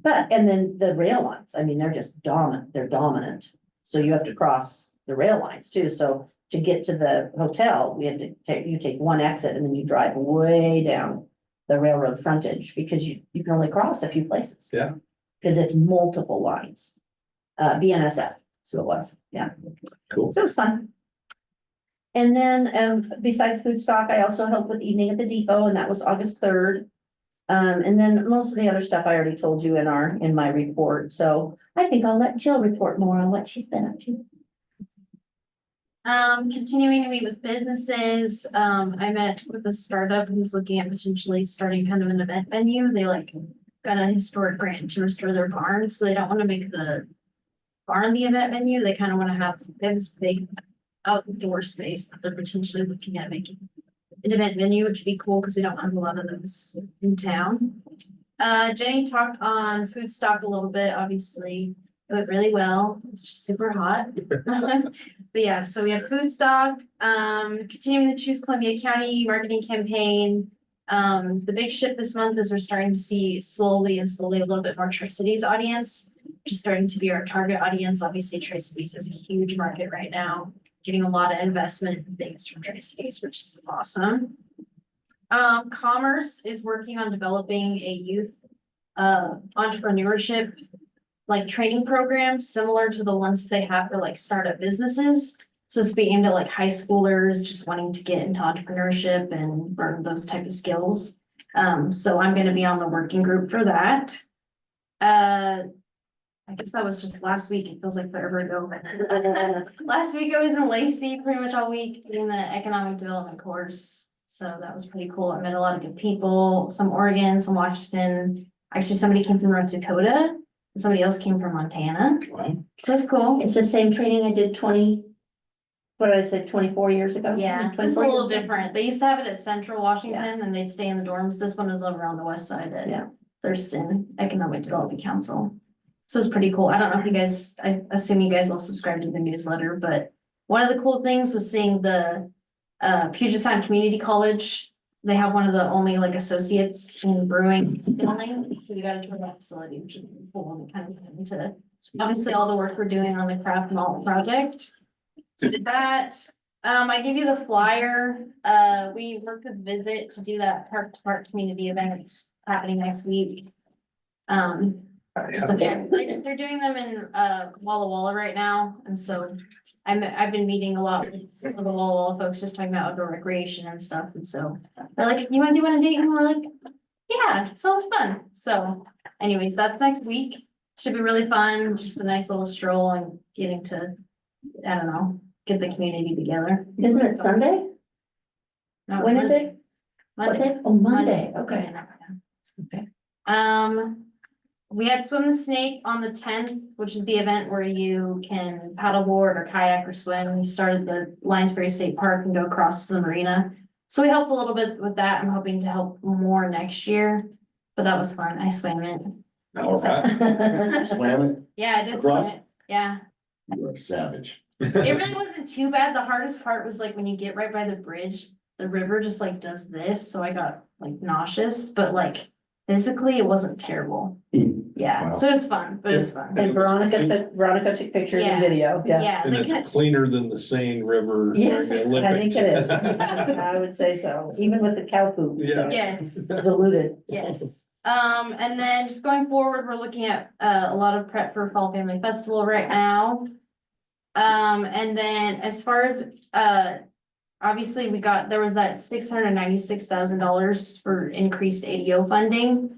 But, and then the rail lines, I mean, they're just dominant, so you have to cross the rail lines too, so. To get to the hotel, we had to take one exit and then you drive way down the railroad frontage, because you can only cross a few places. Yeah. Cause it's multiple lines. BNSF, so it was, yeah. Cool. So it was fun. And then, besides food stock, I also helped with evening at the depot, and that was August 3rd. And then most of the other stuff I already told you in my report, so I think I'll let Jill report more on what she's been up to. Continuing to meet with businesses, I met with a startup who's looking at potentially starting kind of an event venue. They got a historic grant to restore their barn, so they don't want to make the barn the event venue. They kind of want to have this big outdoor space that they're potentially looking at making an event venue, which would be cool because we don't have a lot of those in town. Jenny talked on food stock a little bit, obviously. It went really well. It's just super hot. But yeah, so we have food stock, continuing the Choose Columbia County marketing campaign. The big shift this month is we're starting to see slowly a little bit more Tri-Cities audience, which is starting to be our target audience. Obviously, Tri-Cities is a huge market right now, getting a lot of investment and things from Tri-Cities, which is awesome. Commerce is working on developing a youth entrepreneurship training programs similar to the ones that they have for startup businesses. So it's be aimed at high schoolers just wanting to get into entrepreneurship and learn those type of skills. So I'm going to be on the working group for that. I guess that was just last week. It feels like forever ago. Last week I was in Lacey pretty much all week doing the economic development course. So that was pretty cool. I met a lot of good people, some Oregon, some Washington. Actually, somebody came from North Dakota. Somebody else came from Montana. Wow. So it's cool. It's the same training I did 24 years ago? Yeah, It was it's a 24 little years ago. different. They used to have it at Central Washington and they'd stay in the dorms. This one was over on the west side Yeah. at Thurston Economic Development Council. So it's pretty cool. I don't know if you guys, I assume you guys all subscribe to the newsletter, but one of the cool things was seeing the Puget Sound Community College. They have one of the only associates in brewing distilling. So we got to tour that facility, which is really cool, and kind of get into obviously all the work we're doing on the craft malt project. So did that. I gave you the flyer. We worked with Visit to do that Park to Park community event happening next week. Just again, they're doing them in Walla Walla right now, and so I've been meeting a lot with some of the Walla Walla folks, just talking about outdoor recreation and stuff, and so they're like, "You want to do one a date?" And we're like, "Yeah, it sounds fun." So, anyways, that's next week. Should be really fun. Just a nice little stroll and getting to, I don't know, get the community together. Isn't it Sunday? No, it's When is Monday. it? What Monday. day? Oh, Monday, okay. Okay. We had Swim the Snake on the 10th, which is the event where you can paddleboard or kayak or swim. We started the Lionsbury State Park and go across the marina. So we helped a little bit with that. I'm hoping to help more next year, but that was fun. I swam it. All right. Swam it? Yeah, I did swim Across? it. Yeah. You are a savage. It really wasn't too bad. The hardest part was when you get right by the bridge, the river just does this. So I got nauseous, but physically it wasn't terrible. Yeah, Wow. so it was fun, but it was fun. And Veronica took pictures Yeah. and video, yeah. Yeah, And the it's cleaner than the Seine River. Yes, during the I think Olympics. it is. I would say so, even with the cow poop. Yeah. yes, Diluted. yes. And then just going forward, we're looking at a lot of prep for Fall Family Festival right now. And then as far as obviously there was that $696,000 for increased ADO funding.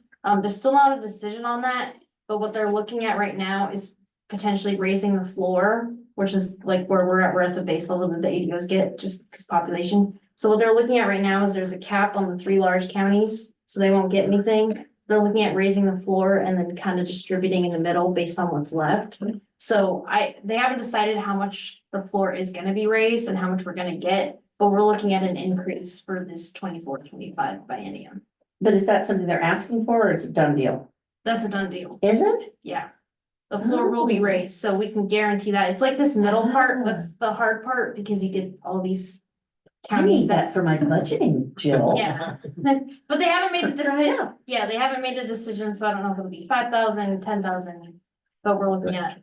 There's still not a decision on that, but what they're looking at right now is potentially raising the floor, which is where we're at the base level that the ADOs get, just because population. So what they're looking at right now is there's a cap on the 3 large counties, so they won't get anything. They're looking at raising the floor and then kind of distributing in the middle based on what's left. So they haven't decided how much the floor is gonna be raised and how much we're gonna get, but we're looking at an increase for this 24-25 biennium. But is that something they're asking for, or is it a done deal? That's a done deal. Is it? Yeah. The floor will be raised, so we can guarantee that. It's this middle part, that's the hard part, because you get all these I counties need that for my budgeting, Jill. Yeah, but they haven't made a Try it decision. out. Yeah, they haven't made a decision, so I don't know if it'll be 5,000, 10,000. But we're looking at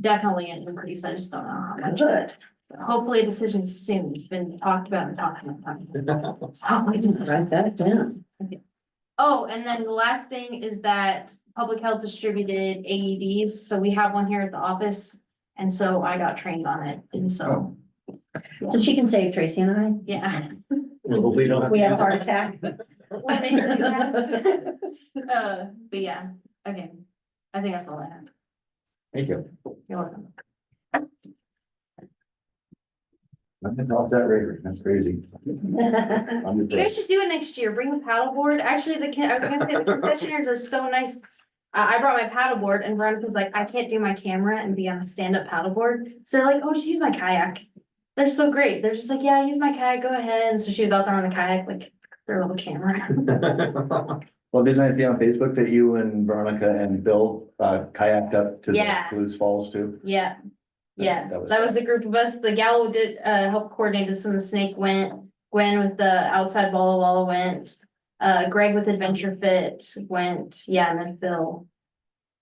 definitely an increase. I just don't know how much. Good. Hopefully a decision soon. It's been talked about and talked about. It's hopefully a decision. Write that down. Oh, and then the last thing is that public health distributed AEDs. So we have one here at the office. And so I got trained on it. And so, So she can save Tracy and I. yeah. Hopefully you don't have. We to have a do heart attack. Well, when they do that. But yeah, okay, I think that's all I have. Thank you. You're welcome. I'm off that radar. That's crazy. I'm You just- guys should do it next year. Bring the paddleboard. Actually, I was gonna say the concessionaires are so nice. I brought my paddleboard and Veronica's like, I can't do my camera and be on a stand-up paddleboard. So they're like, oh, just use my kayak. They're so great. They're just like, yeah, use my kayak, go ahead. And so she was out there on the kayak, like their little camera. Well, didn't I see on Facebook that you and Veronica and Bill kayaked up to the Yeah. Blues Falls too? Yeah. Yeah, That was that was a group of us. The gal did help coordinate this when the snake went. Gwen with the outside Walla Walla went. Greg with Adventure Fit went, yeah, and then Phil.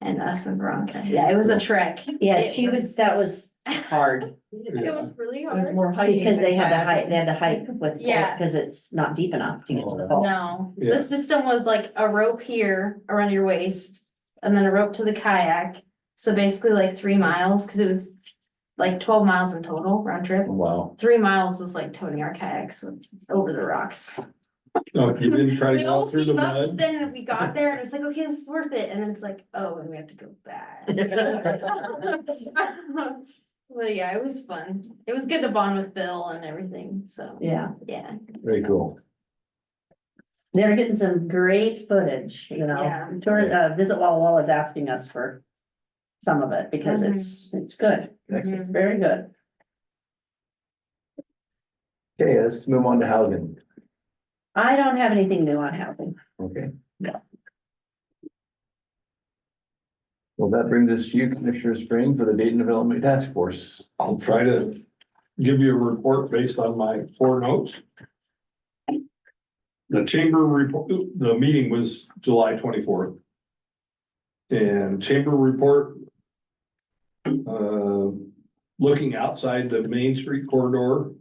And us and Veronica. Yeah, it was a trek. Yeah, It she was, that was hard, It was really It was hard. more hiking. because they had to than hike, they had to hike with, Yeah. because it's not deep enough to get to the falls. No, Yeah. the system was like a rope here around your waist and then a rope to the kayak. So basically like 3 miles, cause it was like 12 miles in total round trip. Wow. 3 miles was like toting our kayaks over the rocks. No, you didn't try to We go almost through the gave up, but mud. then we got there and it's like, okay, this is worth it. And then it's like, oh, and we have to go back. But yeah, it was fun. It was good to bond with Bill and everything. So, Yeah, yeah. Very cool. they're getting some great footage, you know. Yeah. Visit Walla Walla is asking us for some of it because it's good. Excellent. It's very good. Okay, let's move on to housing. I don't have anything new on housing. Okay. Yeah. Well, that brings us to you, Commissioner Spring, for the Dayton Development Task Force. I'll try to give you a report based on my 4 notes. The chamber report, the meeting was July 24th. And chamber report. Looking outside the Main Street corridor.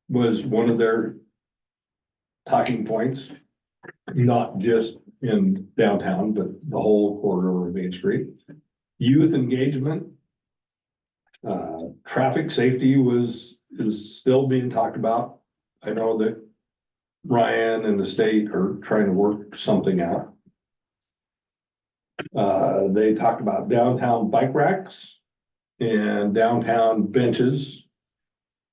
Was one of their talking points. Not just in downtown, but the whole corridor of Main Street. Youth engagement. Traffic safety is still being talked about. I know that Ryan and the state are trying to work something out. They talked about downtown bike racks and downtown benches.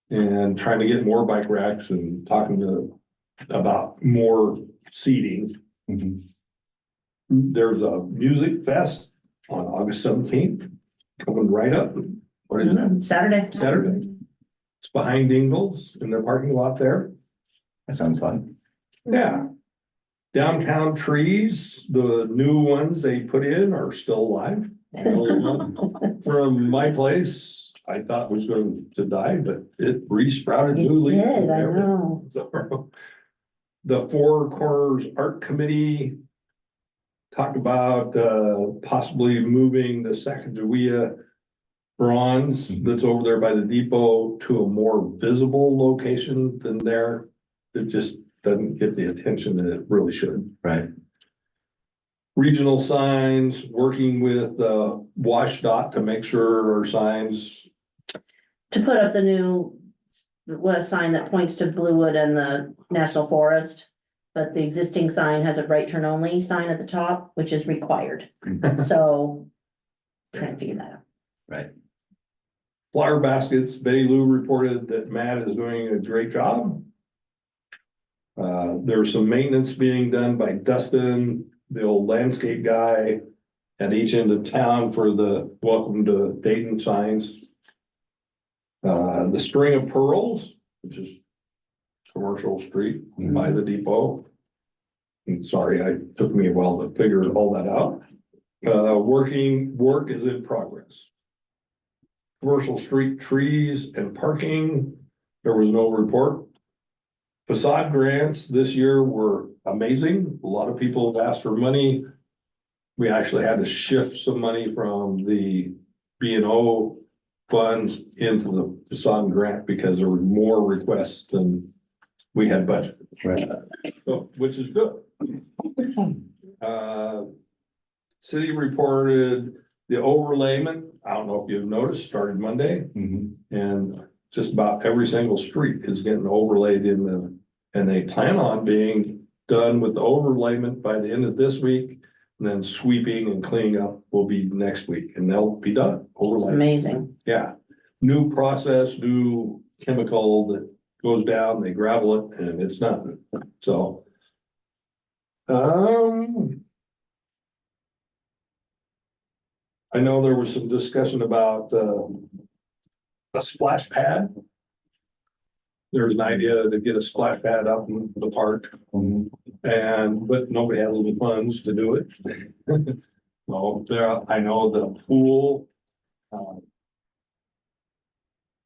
And trying to get more bike racks and talking about more seating. Mhm. There's a music fest on August 17th, coming right up. What is that? Saturday. Saturday. It's behind Dingles in their parking lot there. That sounds fun. Yeah. Downtown trees, the new ones they put in are still alive. From my place, I thought was going to die, but it re-sprouted It new leaves. did, and I everything. know. So, the Four Corners Art Committee talked about possibly moving the Sacagawea bronze that's over there by the depot to a more visible location than there. It just doesn't get the attention that it really should. Right. Regional signs, working with WashDOT to make sure our signs. To put up the new, sign that points to Bluewood and the National Forest. But the existing sign has a right turn only sign at the top, which is required. So trying to figure that out. Right. Flower baskets, Betty Lou reported that Matt is doing a great job. There's some maintenance being done by Dustin, the old landscape guy. At each end of town for the welcome to Dayton signs. The String of Pearls, which is Commercial Street by the depot. And sorry, it took me a while to figure all that out. Work is in progress. Commercial street trees and parking, there was no report. Facade grants this year were amazing. A lot of people have asked for money. We actually had to shift some money from the B&O funds into the facade grant because there were more requests than we had budgeted. Right. So, which is good. City reported the overlayment, I don't know if you've noticed, started Monday, Mhm. and just about every single street is getting overlaid and they plan on being done with the overlayment by the end of this week. And then sweeping and cleaning up will be next week and they'll be done. It's Overlay, amazing. yeah. New process, new chemical that goes down, they gravel it and it's done. So. I know there was some discussion about, a splash pad. There's an idea to get a splash pad up in the park, but nobody has the funds to do it. So there, I know the pool.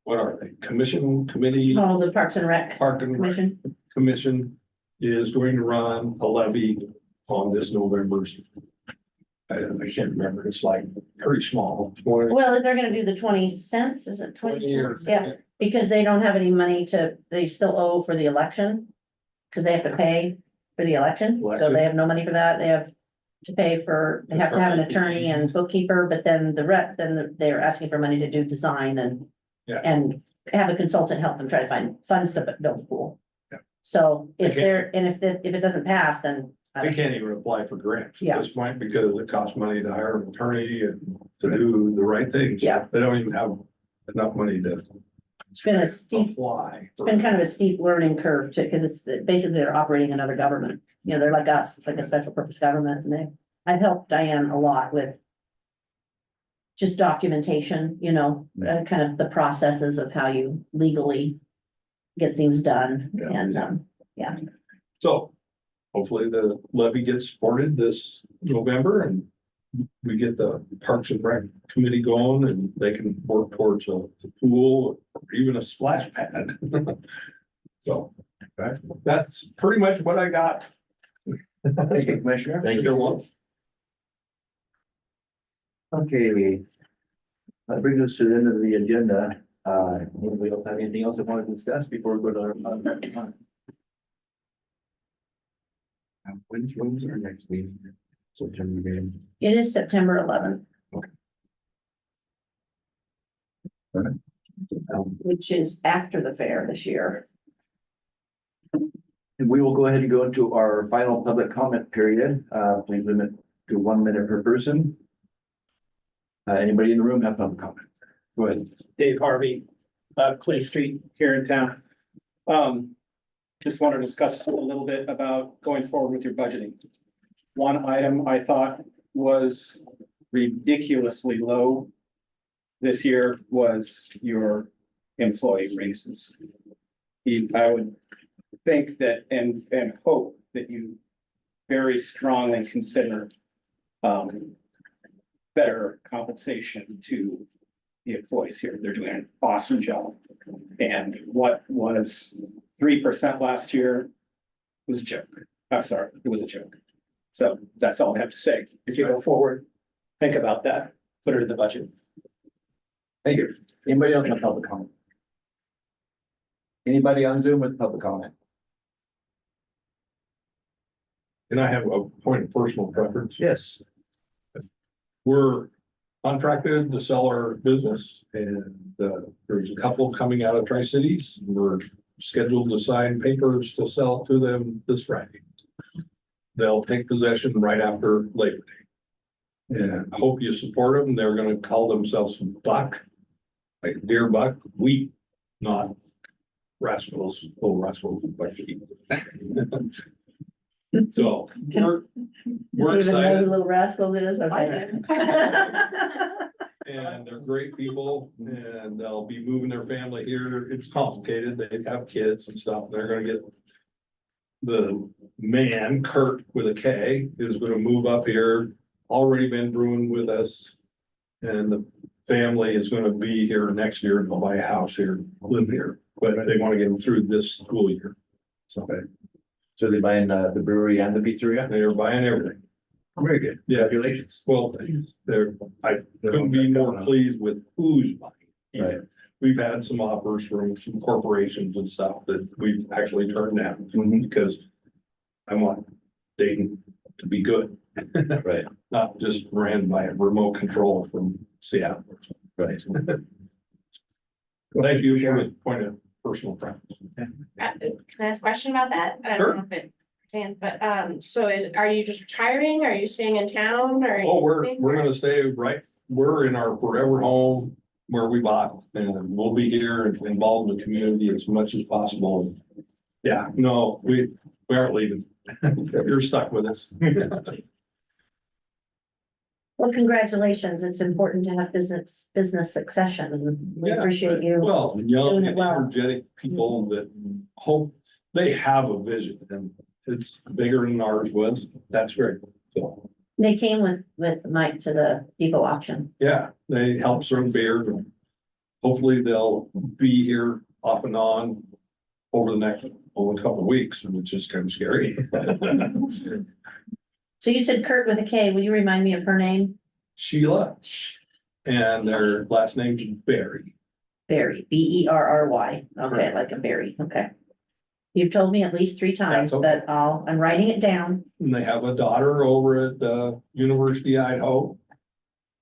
What are they? Committee, Oh, the Parks and Rec Park and Rec Commission. Commission is going to run a levy on this November's. I can't remember, it's like pretty small. 20 Well, they're gonna do the 20 cents, is it 20 years. cents? Yeah, because they don't have any money they still owe for the election. Cause they have to pay for the election, so Election. they have no money for that, they have to pay for, they have to have an attorney and bookkeeper, but then they're asking for money to do design and. Yeah. And have a consultant help them try to find funds to build the pool. Yeah. So if Okay. if it doesn't pass, then. They can't even apply for grants Yeah. at this point because it costs money to hire an attorney and to do the right things. Yeah. They don't even have enough money to It's been a steep, apply. it's been kind of a steep learning curve too, because it's basically they're operating another government. You know, they're like us, it's like a special purpose government and I've helped Diane a lot with. Just documentation, you know, kind of the processes of how you legally get things done Yeah. and, So hopefully the levy gets supported this November and we get the Parks and Rec committee going and they can work towards a pool or even a splash pad. So that's pretty much what I got. Thank you, Commissioner. Thank you. You're welcome. Okay. That brings us to the end of the agenda. Anybody else have anything else they want to discuss before we go to our? When's our next meeting? September meeting. it is September 11th. Which is after the fair this year. And we will go ahead and go into our final public comment period. Please limit to 1 minute per person. Anybody in the room have public comment? Go ahead. Dave Harvey, Clay Street here in town. Just want to discuss a little bit about going forward with your budgeting. One item I thought was ridiculously low this year was your employee raises. I would think that and hope that you very strongly consider better compensation to the employees here. They're doing an awesome job. And what was 3% last year was a joke. I'm sorry, it was a joke. So that's all I have to say. If you go forward, think about that, put it in the budget. Thank you. Anybody else have public comment? Anybody on Zoom with public comment? And I have a point of personal preference. Yes. We're contracted to sell our business and there's a couple coming out of Tri-Cities. We're scheduled to sign papers to sell to them this Friday. They'll take possession right after Labor Day. And I hope you support them. They're gonna call themselves buck, like deer buck, wheat, not rascals, rascals, but sheep. So we're Even excited. know who Little Rascal is, okay. And they're great people and they'll be moving their family here. It's complicated. They have kids and stuff. They're gonna get. The man, Kurt with a K, is gonna move up here, already been brewing with us. And the family is gonna be here next year and they'll buy a house here, live here, but they wanna get them through this school year. So So they're buying the brewery and the pizzeria? they're buying everything. Very good. Yeah. Congratulations. Well, I couldn't be more pleased with who's buying. Right. We've had some offers from some corporations and stuff that we've actually turned down Mhm. because I want Dayton to be good, Right, not just ran by a remote control from Seattle. right. Thank you for the point of personal preference. Can I ask a question about that? I Sure. don't know if it understand, but, are you just retiring? Are you staying in town or? Oh, we're gonna stay right, we're in our forever home where we bought, and we'll be here and involved in the community as much as possible. Yeah, no, we aren't leaving. You're stuck with us. Well, congratulations. It's important to have business succession, and we Yeah. appreciate you. Well, young, Doing it well. energetic people that hope, they have a vision, and it's bigger than ours was. That's great. So, They came with Mike to the depot auction. yeah, they help serve beer. And hopefully they'll be here off and on over the next, couple of weeks, which is kind of scary. So you said Kurt with a K. Will you remind me of her name? Sheila, and their last name's Barry. Berry, Berry. Okay, Correct. like a berry. Okay. You've told me at least 3 times, That's okay. but I'm writing it down. And they have a daughter over at the University of Idaho.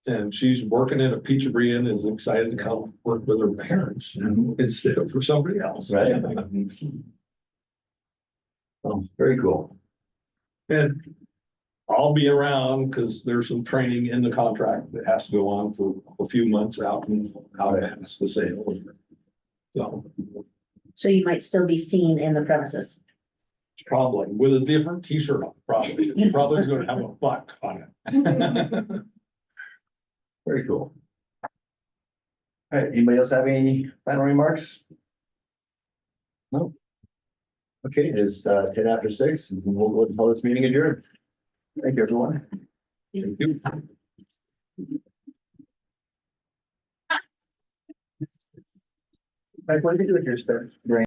And she's working at a pizzeria and is excited to come work with her parents instead of for somebody else. Right. Oh, very cool. And I'll be around because there's some training in the contract that has to go on for a few months out and how it has to say. So So you might still be seen in the premises. probably with a different t-shirt on, probably. It's probably gonna have a buck on it. Very cool. All right, anybody else have any final remarks? No? Okay, it is 6:10, and we'll go and call this meeting adjourned. Thank you, everyone. Thank you. Mike, what did you do with your spare brain?